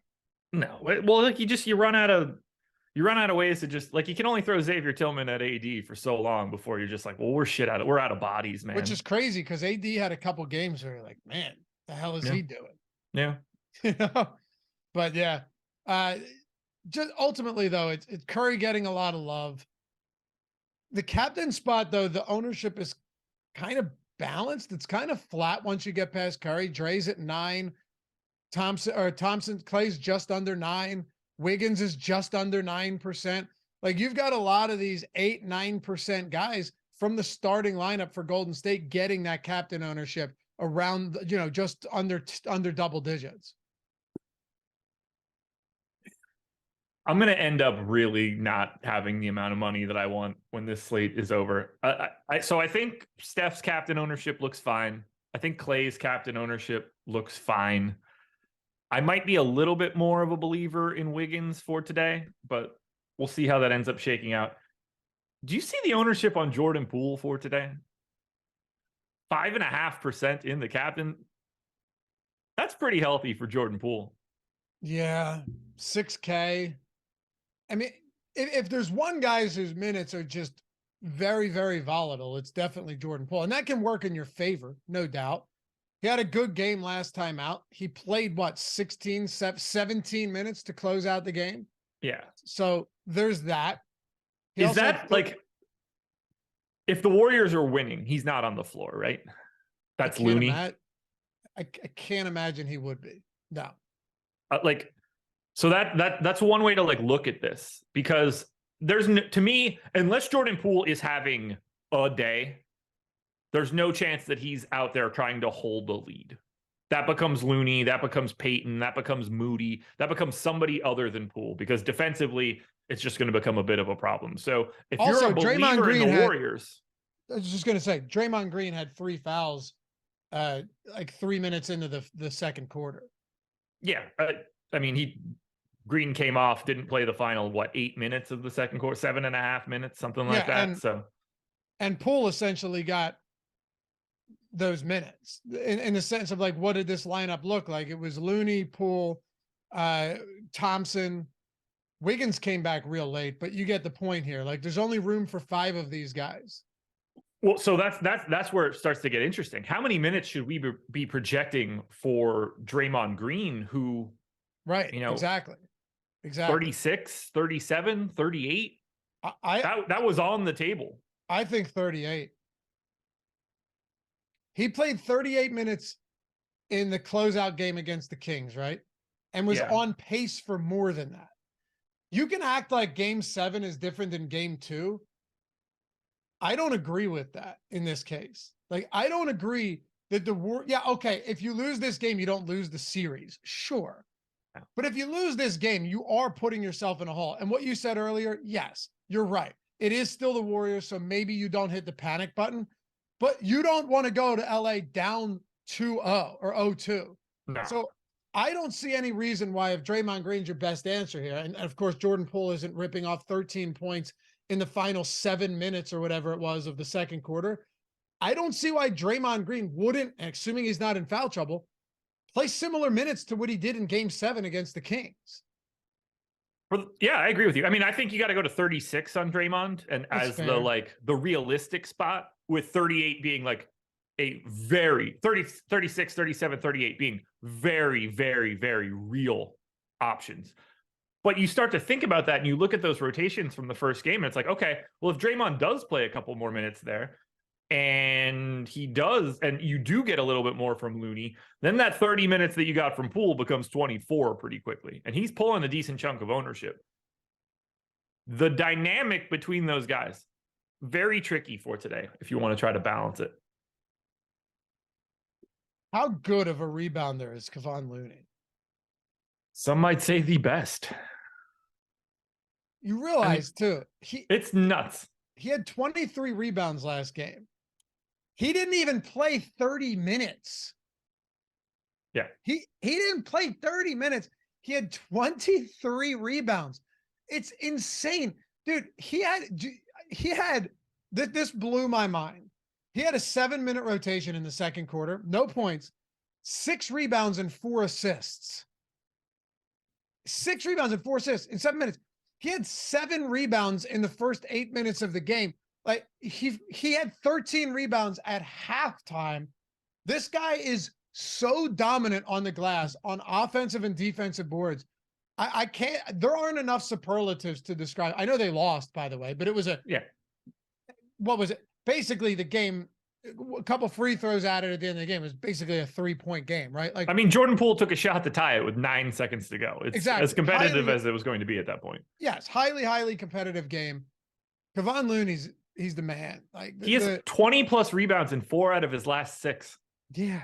No. Well, like you run out of ways to just like, you can only throw Xavier Tillman at AD for so long before you're just like, well, we're out of bodies, man. Which is crazy because AD had a couple games where you're like, man, the hell is he doing? Yeah. You know? But yeah, just ultimately though, it's Curry getting a lot of love. The captain spot though, the ownership is kind of balanced. It's kind of flat once you get past Curry. Dre's at 9, Clay's just under 9. Wiggins is just under 9%. Like you've got a lot of these 8-9% guys from the starting lineup for Golden State getting that captain ownership around, just under double digits. I'm going to end up really not having the amount of money that I want when this slate is over. So I think Steph's captain ownership looks fine. I think Clay's captain ownership looks fine. I might be a little bit more of a believer in Wiggins for today, but we'll see how that ends up shaking out. Do you see the ownership on Jordan Poole for today? 5.5% in the captain. That's pretty healthy for Jordan Poole. Yeah, 6K. I mean, if there's one guy whose minutes are just very, very volatile, it's definitely Jordan Poole. And that can work in your favor, no doubt. He had a good game last time out. He played, 17 minutes to close out the game? Yeah. So there's that. Is that like, if the Warriors are winning, he's not on the floor, right? That's Looney. I can't imagine he would be. No. So that's one way to look at this, because to me, unless Jordan Poole is having a day, there's no chance that he's out there trying to hold the lead. That becomes Looney, that becomes Peyton, that becomes Moody, that becomes somebody other than Poole, because defensively, it's just going to become a bit of a problem. So if you're a believer in the Warriors... I was just going to say, Draymond Green had 3 fouls 3 minutes into the second quarter. Yeah. I mean, Green came off, didn't play the final, 8 minutes of the second quarter, 7.5 minutes, something like that. And Poole essentially got those minutes in the sense of like, what did this lineup look like? It was Looney, Poole, Thompson. Wiggins came back real late, but you get the point here. Like, there's only room for 5 of these guys. Well, so that's where it starts to get interesting. How many minutes should we be projecting for Draymond Green, who, right, exactly 36, 37, 38? That was on the table. I think 38. He played 38 minutes in the closeout game against the Kings, right? And was on pace for more than that. You can act like game 7 is different than game 2. I don't agree with that in this case. Like, I don't agree that okay, if you lose this game, you don't lose the series. Sure. Yeah. But if you lose this game, you are putting yourself in a hole. And what you said earlier, yes, you're right. It is still the Warriors, so maybe you don't hit the panic button, but you don't want to go to LA down 2-0 or 0-2. No. So I don't see any reason why, if Draymond Green's your best answer here, and of course Jordan Poole isn't ripping off 13 points in the final 7 minutes or whatever it was of the second quarter, I don't see why Draymond Green wouldn't, assuming he's not in foul trouble, play similar minutes to what he did in game 7 against the Kings. Yeah, I agree with you. I mean, I think you got to go to 36 on Draymond, and That's as fair. the realistic spot, with 38 being like a very 36, 37, 38 being very, very, very real options. But you start to think about that and you look at those rotations from the first game, and it's like, okay, well, if Draymond does play a couple more minutes there, and he does, and you do get a little bit more from Looney, then that 30 minutes that you got from Poole becomes 24 pretty quickly. And he's pulling a decent chunk of ownership. The dynamic between those guys, very tricky for today if you want to try to balance it. How good of a rebounder is Kevon Looney? Some might say the best. You realize, too, it's nuts. He had 23 rebounds last game. He didn't even play 30 minutes. Yeah. He didn't play 30 minutes. He had 23 rebounds. It's insane. Dude, this blew my mind. He had a 7-minute rotation in the second quarter, no points, 6 rebounds and 4 assists. 6 rebounds and 4 assists in 7 minutes. He had 7 rebounds in the first 8 minutes of the game. Like, he had 13 rebounds at halftime. This guy is so dominant on the glass, on offensive and defensive boards. I can't, there aren't enough superlatives to describe. I know they lost, by the way, but it was what was it? Basically the game, a couple free throws added at the end of the game. It was basically a 3-point game, right? Like, I mean, Jordan Poole took a shot to tie it with 9 seconds to go. It's exactly as competitive as it was going to be at that point. Yes. Highly, highly competitive game. Kevon Looney's, he's the man. Like, he has 20 plus rebounds in 4 out of his last 6. Yeah.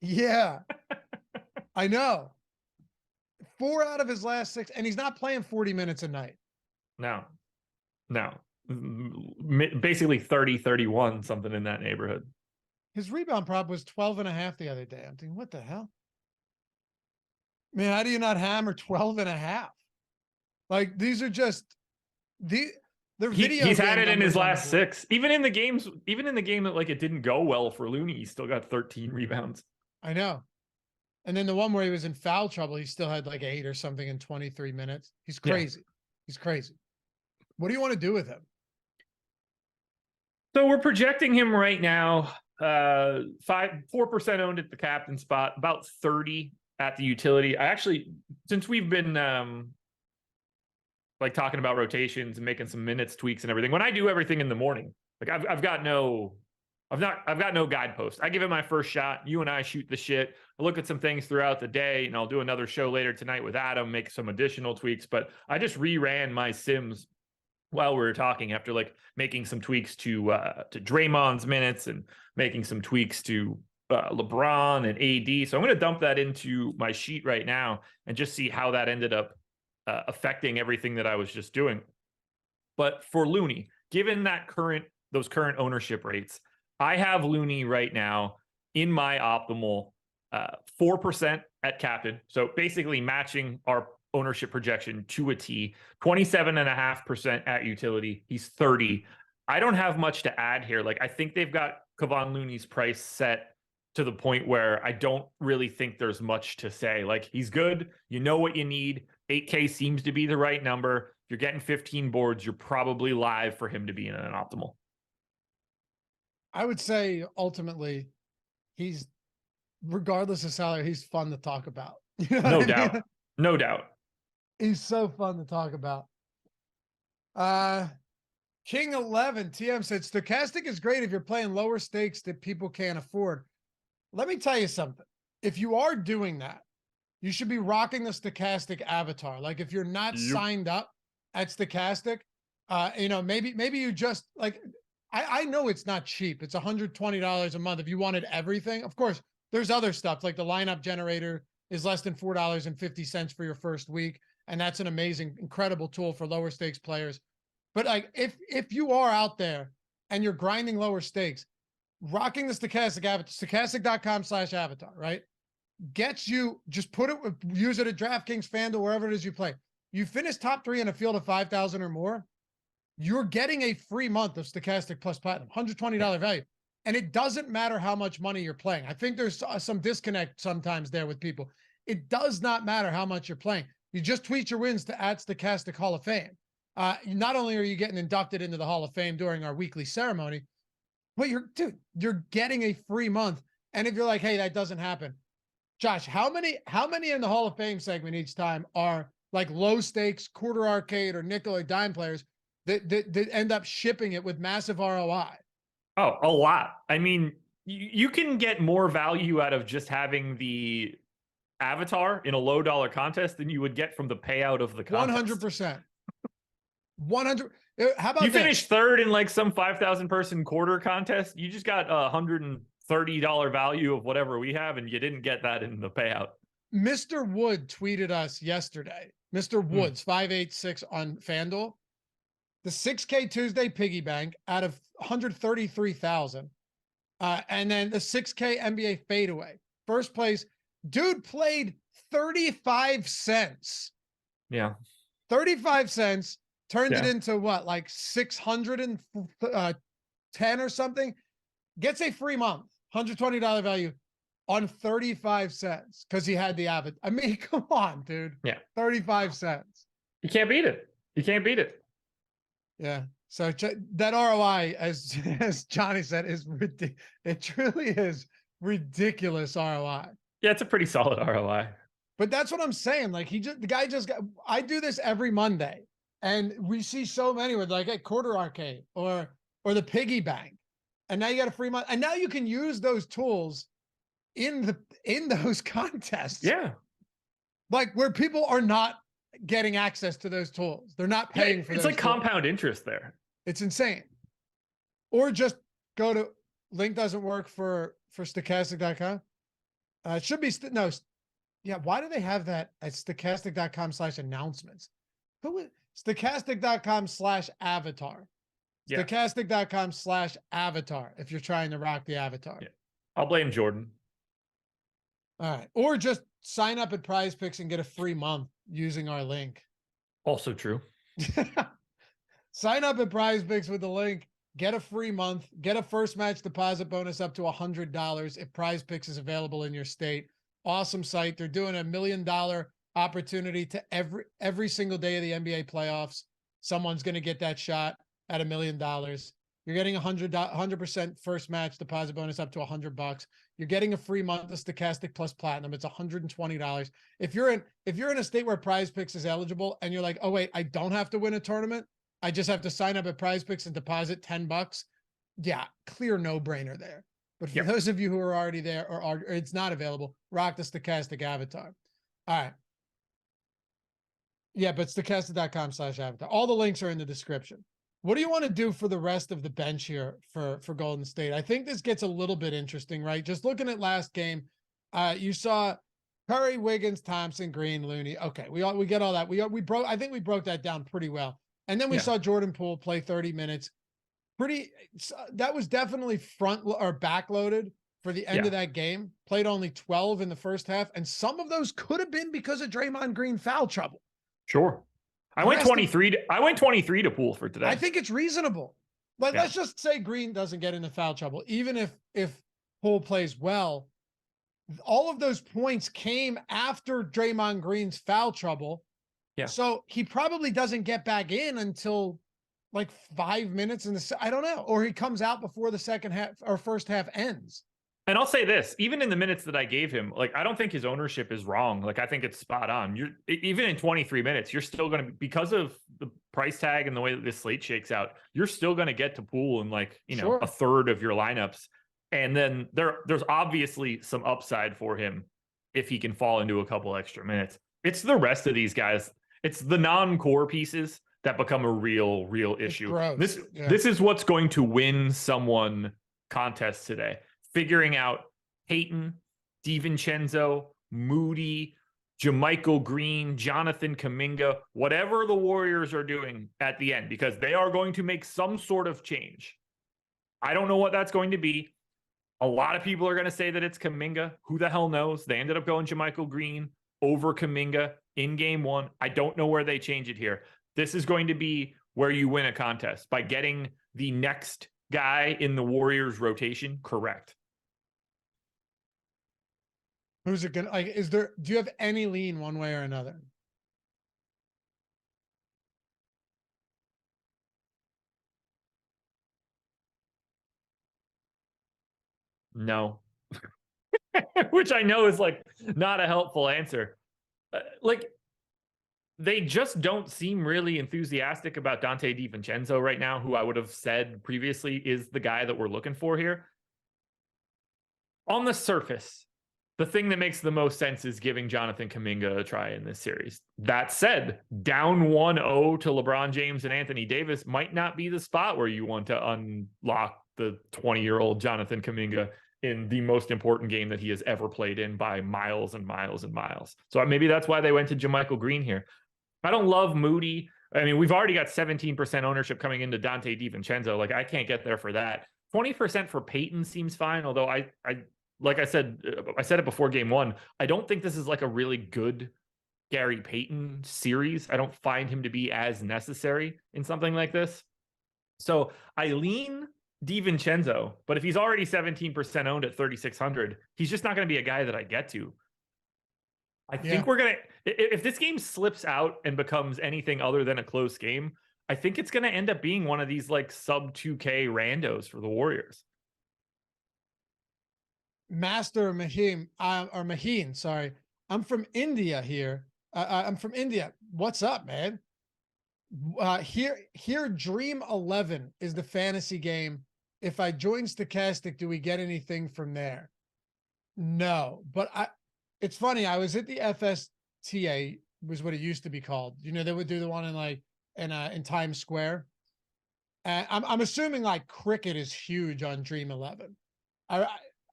Yeah. I know. 4 out of his last 6, and he's not playing 40 minutes a night. No. Basically 30, 31, something in that neighborhood. His rebound prop was 12.5 the other day. I'm thinking, what the hell? Man, how do you not hammer 12.5? Like, these are just he's had it in his last 6. Even in the game that like it didn't go well for Looney, he still got 13 rebounds. I know. And then the one where he was in foul trouble, he still had like 8 or something in 23 minutes. He's crazy. Yeah. He's crazy. What do you want to do with him? So we're projecting him right now, 4% owned at the captain spot, about 30 at the utility. I actually, since we've been like talking about rotations and making some minutes tweaks and everything, when I do everything in the morning, like I've got no guidepost. I give it my first shot. You and I shoot the shit. I look at some things throughout the day, and I'll do another show later tonight with Adam, make some additional tweaks. But I just reran my sims while we were talking, after like making some tweaks to Draymond's minutes and making some tweaks to LeBron and AD. So I'm going to dump that into my sheet right now and just see how that ended up affecting everything that I was just doing. But for Looney, given those current ownership rates, I have Looney right now in my optimal 4% at captain. So basically matching our ownership projection to a T, 27.5% at utility. He's 30. I don't have much to add here. Like, I think they've got Kevon Looney's price set to the point where I don't really think there's much to say. Like, he's good. You know what you need. 8K seems to be the right number. If you're getting 15 boards, you're probably live for him to be in an optimal. I would say ultimately he's, regardless of salary, he's fun to talk about. You know No what I doubt. mean? No doubt. He's so fun to talk about. King 11 TM said Stokastic is great if you're playing lower stakes that people can't afford. Let me tell you something. If you are doing that, you should be rocking the Stokastic avatar. Like if you're not signed up at Stokastic, you know, maybe you just like, I know it's not cheap. It's $120 a month. If you wanted everything, of course, there's other stuff like the lineup generator is less than $4.50 for your first week. And that's an amazing, incredible tool for lower stakes players. But like, if you are out there and you're grinding lower stakes, rocking the Stokastic avatar, stokastic.com/avatar, right? Gets you, just put it, use it at DraftKings, FanDuel, wherever it is you play. You finish top 3 in a field of 5,000 or more, you're getting a free month of Stokastic plus Platinum, $120 value. And it doesn't matter how much money you're playing. I think there's some disconnect sometimes there with people. It does not matter how much you're playing. You just tweet your wins to @Stokastic Hall of Fame. Not only are you getting inducted into the Hall of Fame during our weekly ceremony, but you're getting a free month. And if you're like, hey, that doesn't happen, Josh, how many in the Hall of Fame segment each time are like low stakes quarter arcade or nickel or dime players that end up shipping it with massive ROI? Oh, a lot. I mean, you can get more value out of just having the avatar in a low dollar contest than you would get from the payout of the contest. 100%. 100. How about you finished third in like some 5,000 person quarter contest? You just got $130 value of whatever we have, and you didn't get that in the payout. Mr. Wood tweeted us yesterday. Mr. Woods 586 on FanDuel. The 6K Tuesday piggy bank out of 133,000. And then the 6K NBA fadeaway. First place, dude played 35 cents. Yeah. 35 cents, turned it into what, like 610 or something? Gets a free month, $120 value on 35 cents because he had the avatar. I mean, come on, dude. Yeah. 35 cents. You can't beat it. You can't beat it. Yeah. So that ROI, as Johnny said, is ridiculous. It truly is ridiculous ROI. Yeah, it's a pretty solid ROI. But that's what I'm saying. Like the guy just got, I do this every Monday and we see so many with like a quarter arcade or the piggy bank. And now you got a free month. And now you can use those tools in those contests. Yeah. Like where people are not getting access to those tools. They're not paying for it's those like tools. Compound interest there. It's insane. Or just go to, link doesn't work for stokastic.com. It should be, no. Yeah. Why do they have that at stokastic.com/announcements? Who is stokastic.com/avatar? Yeah. Stokastic.com/avatar. If you're trying to rock the avatar. Yeah. I'll blame Jordan. All right. Or just sign up at Prize Picks and get a free month using our link. Also true. Sign up at Prize Picks with the link, get a free month, get a first match deposit bonus up to $100 if Prize Picks is available in your state. Awesome site. They're doing $1 million opportunity to every single day of the NBA playoffs. Someone's going to get that shot at $1 million. You're getting 100% first match deposit bonus up to $100. You're getting a free month of Stokastic plus Platinum. It's $120. If you're in a state where Prize Picks is eligible and you're like, oh wait, I don't have to win a tournament, I just have to sign up at Prize Picks and deposit $10. Yeah, clear no-brainer there. But for those of you who are already there or it's not available, rock the Stokastic avatar. All right. Yeah, but stokastic.com/avatar. All the links are in the description. What do you want to do for the rest of the bench here for Golden State? I think this gets a little bit interesting, right? Just looking at last game, you saw Curry, Wiggins, Thompson, Green, Looney. Okay, we get all that. I think we broke that down pretty well. And then we saw Jordan Poole play 30 minutes. That was definitely front or backloaded for the end of that game. Played only 12 in the first half, and some of those could have been because of Draymond Green foul trouble. Sure. I went 23 to Poole for today. I think it's reasonable. But let's just say Green doesn't get into foul trouble. Even if Poole plays well, all of those points came after Draymond Green's foul trouble. Yeah. So he probably doesn't get back in until like 5 minutes in I don't know, or he comes out before the second half or first half ends. And I'll say this, even in the minutes that I gave him, like, I don't think his ownership is wrong. Like, I think it's spot on. You're even in 23 minutes, you're still going to, because of the price tag and the way that this slate shakes out, you're still going to get to Poole in like, you know, a third of your lineups. And then there's obviously some upside for him if he can fall into a couple extra minutes. It's the rest of these guys. It's the non-core pieces that become a real issue. This is what's going to win someone contests today. Figuring out Peyton, DiVincenzo, Moody, JaMychal Green, Jonathan Kuminga, whatever the Warriors are doing at the end, because they are going to make some sort of change. I don't know what that's going to be. A lot of people are going to say that it's Kuminga. Who the hell knows? They ended up going JaMychal Green over Kuminga in game one. I don't know where they change it here. This is going to be where you win a contest by getting the next guy in the Warriors rotation correct. Who's it gonna like? Do you have any lean one way or another? No. Which I know is like not a helpful answer. Like, they just don't seem really enthusiastic about Dante DiVincenzo right now, who I would have said previously is the guy that we're looking for here. On the surface, the thing that makes the most sense is giving Jonathan Kuminga a try in this series. That said, down 1-0 to LeBron James and Anthony Davis might not be the spot where you want to unlock the 20-year-old Jonathan Kuminga in the most important game that he has ever played in by miles and miles and miles. So maybe that's why they went to JaMychal Green here. I don't love Moody. I mean, we've already got 17% ownership coming into Dante DiVincenzo. Like, I can't get there for that. 20% for Peyton seems fine, although I like I said it before game one, I don't think this is like a really good Gary Payton series. I don't find him to be as necessary in something like this. So I lean DiVincenzo, but if he's already 17% owned at 3,600, he's just not going to be a guy that I get to. I think we're going to, if this game slips out and becomes anything other than a close game, I think it's going to end up being one of these like sub 2K randos for the Warriors. Master Maheen, sorry. I'm from India here. I'm from India. What's up, man? Here, Dream 11 is the fantasy game. If I join Stokastic, do we get anything from there? No, but it's funny. I was at the FSTA, was what it used to be called. You know, they would do the one in like in Times Square. And I'm assuming like cricket is huge on Dream 11.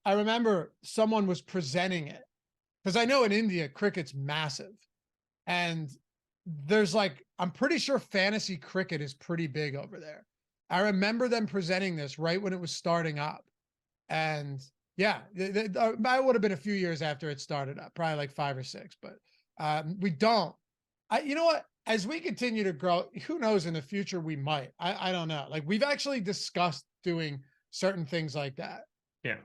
I remember someone was presenting it because I know in India cricket's massive, and there's like, I'm pretty sure fantasy cricket is pretty big over there. I remember them presenting this right when it was starting up, and yeah, I would have been a few years after it started up, probably like 5 or 6, but we don't. You know what? As we continue to grow, who knows, in the future we might. I don't know. Like, we've actually discussed doing certain things like that. Yeah.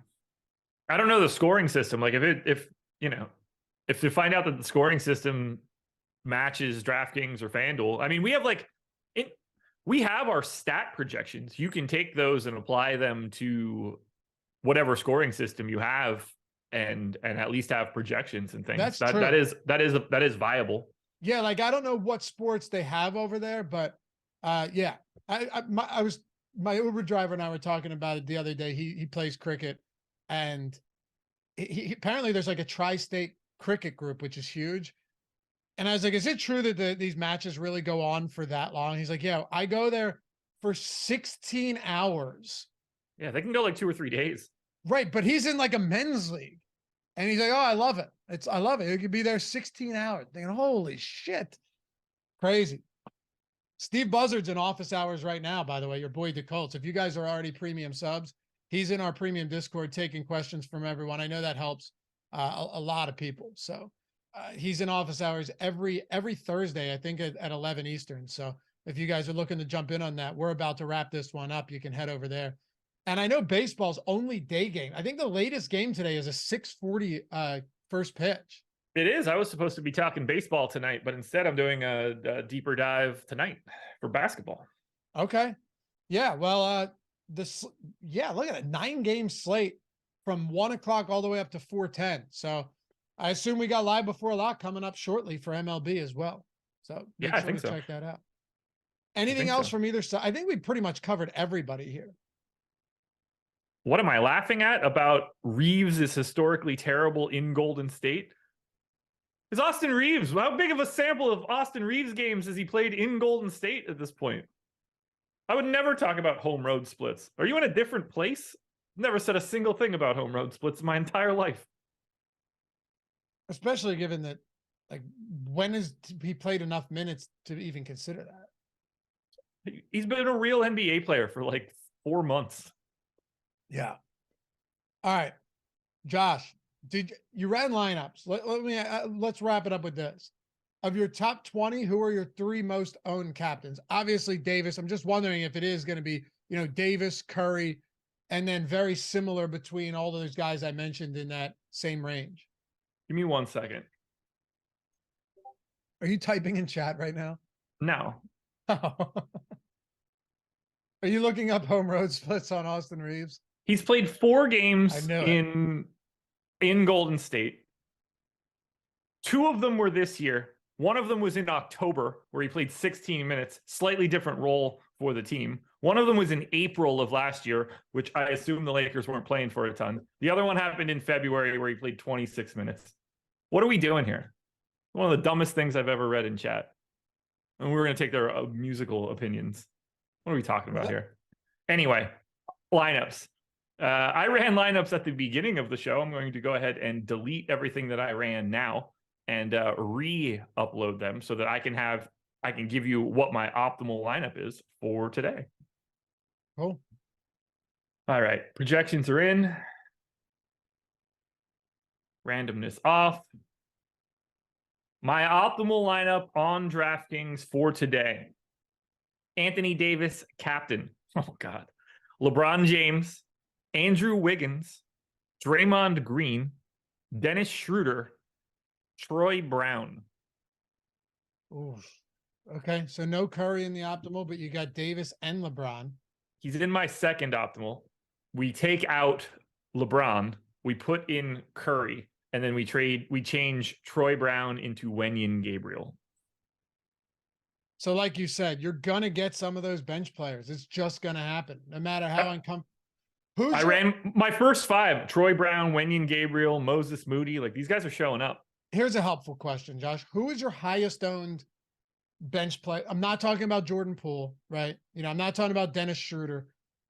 I don't know the scoring system. Like, if you find out that the scoring system matches DraftKings or FanDuel, I mean, we have our stat projections. You can take those and apply them to whatever scoring system you have, and at least have projections and things. That's true. That is viable. Yeah, like, I don't know what sports they have over there, but yeah, my Uber driver and I were talking about it the other day. He plays cricket. And he apparently there's like a tri-state cricket group, which is huge. And I was like, is it true that these matches really go on for that long? He's like, yeah, I go there for 16 hours. Yeah, they can go like 2 or 3 days. Right. But he's in like a men's league. And he's like, oh, I love it. I love it. He could be there 16 hours. Thinking, holy shit. Crazy. Steve Buzzard's in office hours right now, by the way, your boy DeColts. If you guys are already premium subs, he's in our premium Discord taking questions from everyone. I know that helps a lot of people. So he's in office hours every Thursday, I think at 11 Eastern. So if you guys are looking to jump in on that. We're about to wrap this one up. You can head over there. And I know baseball's only day game. I think the latest game today is a 6:40 first pitch. It is. I was supposed to be talking baseball tonight, but instead I'm doing a deeper dive tonight for basketball. Okay. Yeah. Well, look at it. 9-game slate from 1 o'clock all the way up to 4:10. So I assume we got live before a lot coming up shortly for MLB as well. So make I sure think to so. check that out. Anything else from either side? I think we pretty much covered everybody here. What am I laughing at about Reeves is historically terrible in Golden State? Is Austin Reeves. How big of a sample of Austin Reeves games has he played in Golden State at this point? I would never talk about home road splits. Are you in a different place? Never said a single thing about home road splits my entire life. Especially given that, like, when has he played enough minutes to even consider that? He's been a real NBA player for like 4 months. Yeah. All right, Josh, you ran lineups? Let's wrap it up with this. Of your top 20, who are your 3 most owned captains? Obviously Davis. I'm just wondering if it is going to be, Davis, Curry, and then very similar between all those guys I mentioned in that same range. Give me 1 second. Are you typing in chat right now? No. Are you looking up home road splits on Austin Reeves? He's played 4 games in Golden State. 2 of them were this year. 1 of them was in October, where he played 16 minutes, slightly different role for the team. 1 of them was in April of last year, which I assume the Lakers weren't playing for a ton. The other one happened in February, where he played 26 minutes. What are we doing here? One of the dumbest things I've ever read in chat. And we're going to take their musical opinions. What are we talking about here? Anyway, lineups. I ran lineups at the beginning of the show. I'm going to go ahead and delete everything that I ran now and re-upload them so that I can give you what my optimal lineup is for today. Cool. All right. Projections are in. Randomness off. My optimal lineup on DraftKings for today. Anthony Davis, captain. Oh, God. LeBron James, Andrew Wiggins, Draymond Green, Dennis Schroeder, Troy Brown. Ooh. Okay, so no Curry in the optimal, but you got Davis and LeBron. He's in my second optimal. We take out LeBron, we put in Curry, and then we change Troy Brown into Wenyen Gabriel. So like you said, you're going to get some of those bench players. It's just going to happen, no matter how uncomfortable. I ran my first 5, Troy Brown, Wenyen Gabriel, Moses Moody. Like, these guys are showing up. Here's a helpful question, Josh. Who is your highest owned bench play? I'm not talking about Jordan Poole, right? I'm not talking about Dennis Schroeder.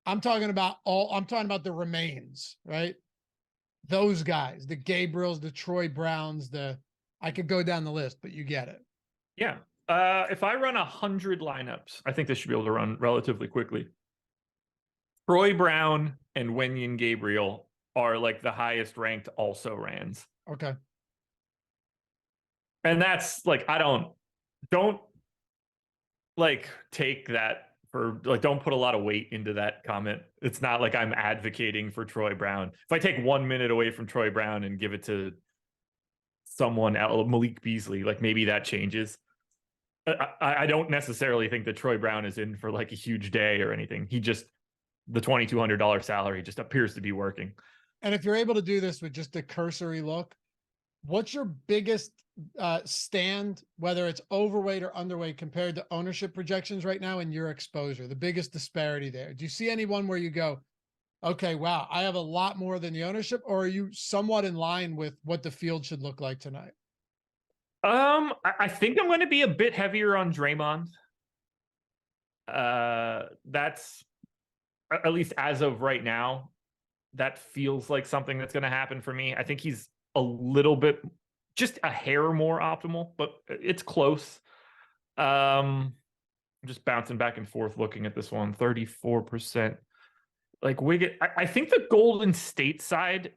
I'm talking about the remains, right? Those guys, the Gabriels, the Troy Browns, I could go down the list, but you get it. Yeah. If I run 100 lineups, I think this should be able to run relatively quickly. Troy Brown and Wenyen Gabriel are like the highest ranked also rans. Okay. And that's like, don't like take that for like, don't put a lot of weight into that comment. It's not like I'm advocating for Troy Brown. If I take 1 minute away from Troy Brown and give it to someone else, Malik Beasley, like maybe that changes. I don't necessarily think that Troy Brown is in for like a huge day or anything. The $2,200 salary just appears to be working. And if you're able to do this with just a cursory look, what's your biggest stand, whether it's overweight or underweight, compared to ownership projections right now and your exposure, the biggest disparity there? Do you see anyone where you go, okay, wow, I have a lot more than the ownership, or are you somewhat in line with what the field should look like tonight? I think I'm going to be a bit heavier on Draymond. That's, at least as of right now, that feels like something that's going to happen for me. I think he's a little bit, just a hair more optimal, but it's close. I'm just bouncing back and forth looking at this one. 34%. Like Wiggins, I think the Golden State side,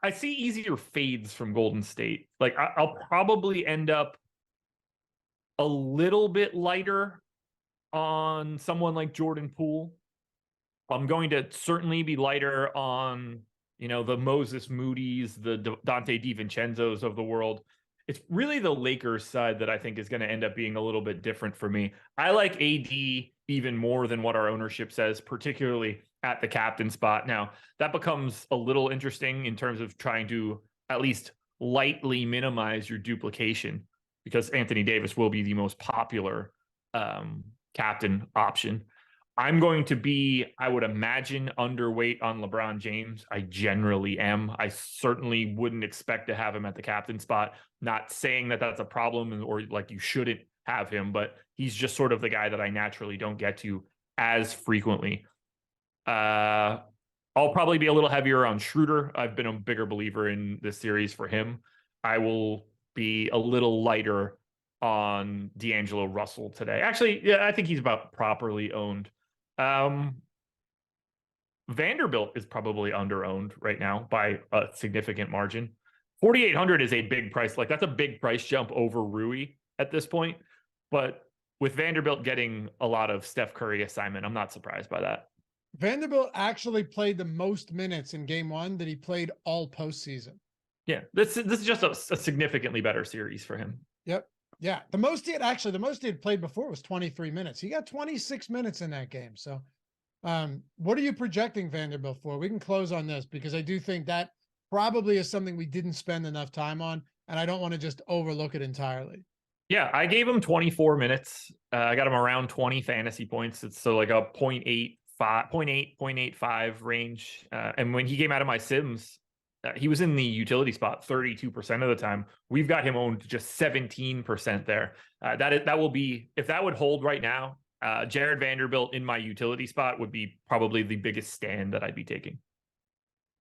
I see easier fades from Golden State. Like I'll probably end up a little bit lighter on someone like Jordan Poole. I'm going to certainly be lighter on, the Moses Moody's, the Dante DiVincenzo's of the world. It's really the Lakers side that I think is going to end up being a little bit different for me. I like AD even more than what our ownership says, particularly at the captain spot. Now, that becomes a little interesting in terms of trying to at least lightly minimize your duplication, because Anthony Davis will be the most popular captain option. I'm going to be, I would imagine, underweight on LeBron James. I generally am. I certainly wouldn't expect to have him at the captain spot. Not saying that that's a problem or like you shouldn't have him, but he's just sort of the guy that I naturally don't get to as frequently. I'll probably be a little heavier on Schroeder. I've been a bigger believer in this series for him. I will be a little lighter on D'Angelo Russell today. Actually, yeah, I think he's about properly owned. Vanderbilt is probably underowned right now by a significant margin. 4,800 is a big price. Like, that's a big price jump over Rui at this point. But with Vanderbilt getting a lot of Steph Curry assignment, I'm not surprised by that. Vanderbilt actually played the most minutes in game one that he played all postseason. Yeah, this is just a significantly better series for him. Yep. Yeah. The most he had played before was 23 minutes. He got 26 minutes in that game. So what are you projecting Vanderbilt for? We can close on this because I do think that probably is something we didn't spend enough time on, and I don't want to just overlook it entirely. Yeah, I gave him 24 minutes. I got him around 20 fantasy points. It's so like a 0.85 range. And when he came out of my Sims, he was in the utility spot 32% of the time. We've got him owned just 17% there. That will be, if that would hold right now, Jared Vanderbilt in my utility spot would be probably the biggest stand that I'd be taking.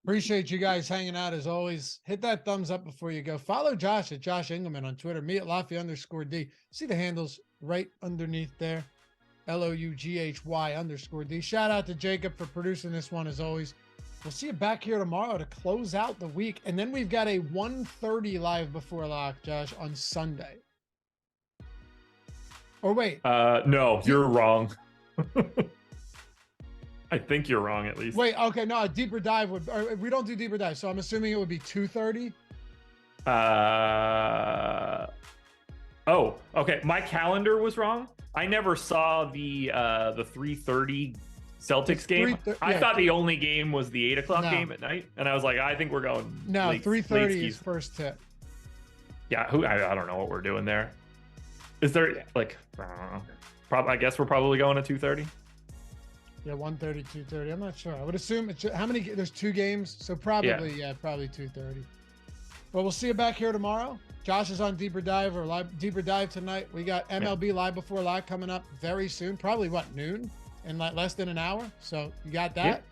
Appreciate you guys hanging out as always. Hit that thumbs up before you go. Follow Josh at Josh Engleman on Twitter. Me at Lafy_D. See the handles right underneath there. LOUGHY_D. Shout out to Jacob for producing this one as always. We'll see you back here tomorrow to close out the week. And then we've got a 1:30 live before lock, Josh, on Sunday. Or wait. No, you're wrong. I think you're wrong, at least. Wait, okay, no, a deeper dive would, or we don't do deeper dive, so I'm assuming it would be 2:30. Oh, okay. My calendar was wrong. I never saw the 3:30 Celtics game. I thought the only game was the 8 o'clock game at night, and I was like, I think we're going. No, 3:30 is first tip. Yeah, I don't know what we're doing there. Is there like, I don't know. I guess we're probably going to 2:30. Yeah, 1:30, 2:30. I'm not sure. I would assume it's how many? There's 2 games, so probably probably 2:30. Well, we'll see you back here tomorrow. Josh is on Deeper Dive or live Deeper Dive tonight. We got MLB Live Before Live coming up very soon. Probably noon in like less than an hour. So you got that. Yep.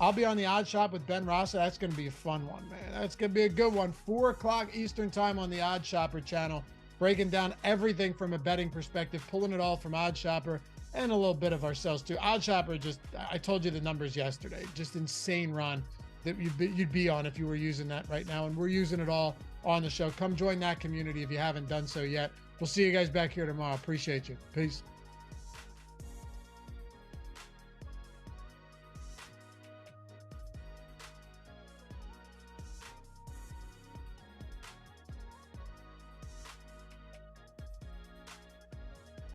I'll be on the Odd Shop with Ben Rassa. That's going to be a fun one, man. That's going to be a good one. 4 o'clock Eastern time on the Odd Shopper channel, breaking down everything from a betting perspective, pulling it all from Odd Shopper. And a little bit of ourselves too. Odd Shopper, I told you the numbers yesterday. Just insane run that you'd be on if you were using that right now. And we're using it all on the show. Come join that community if you haven't done so yet. We'll see you guys back here tomorrow. Appreciate you. Peace.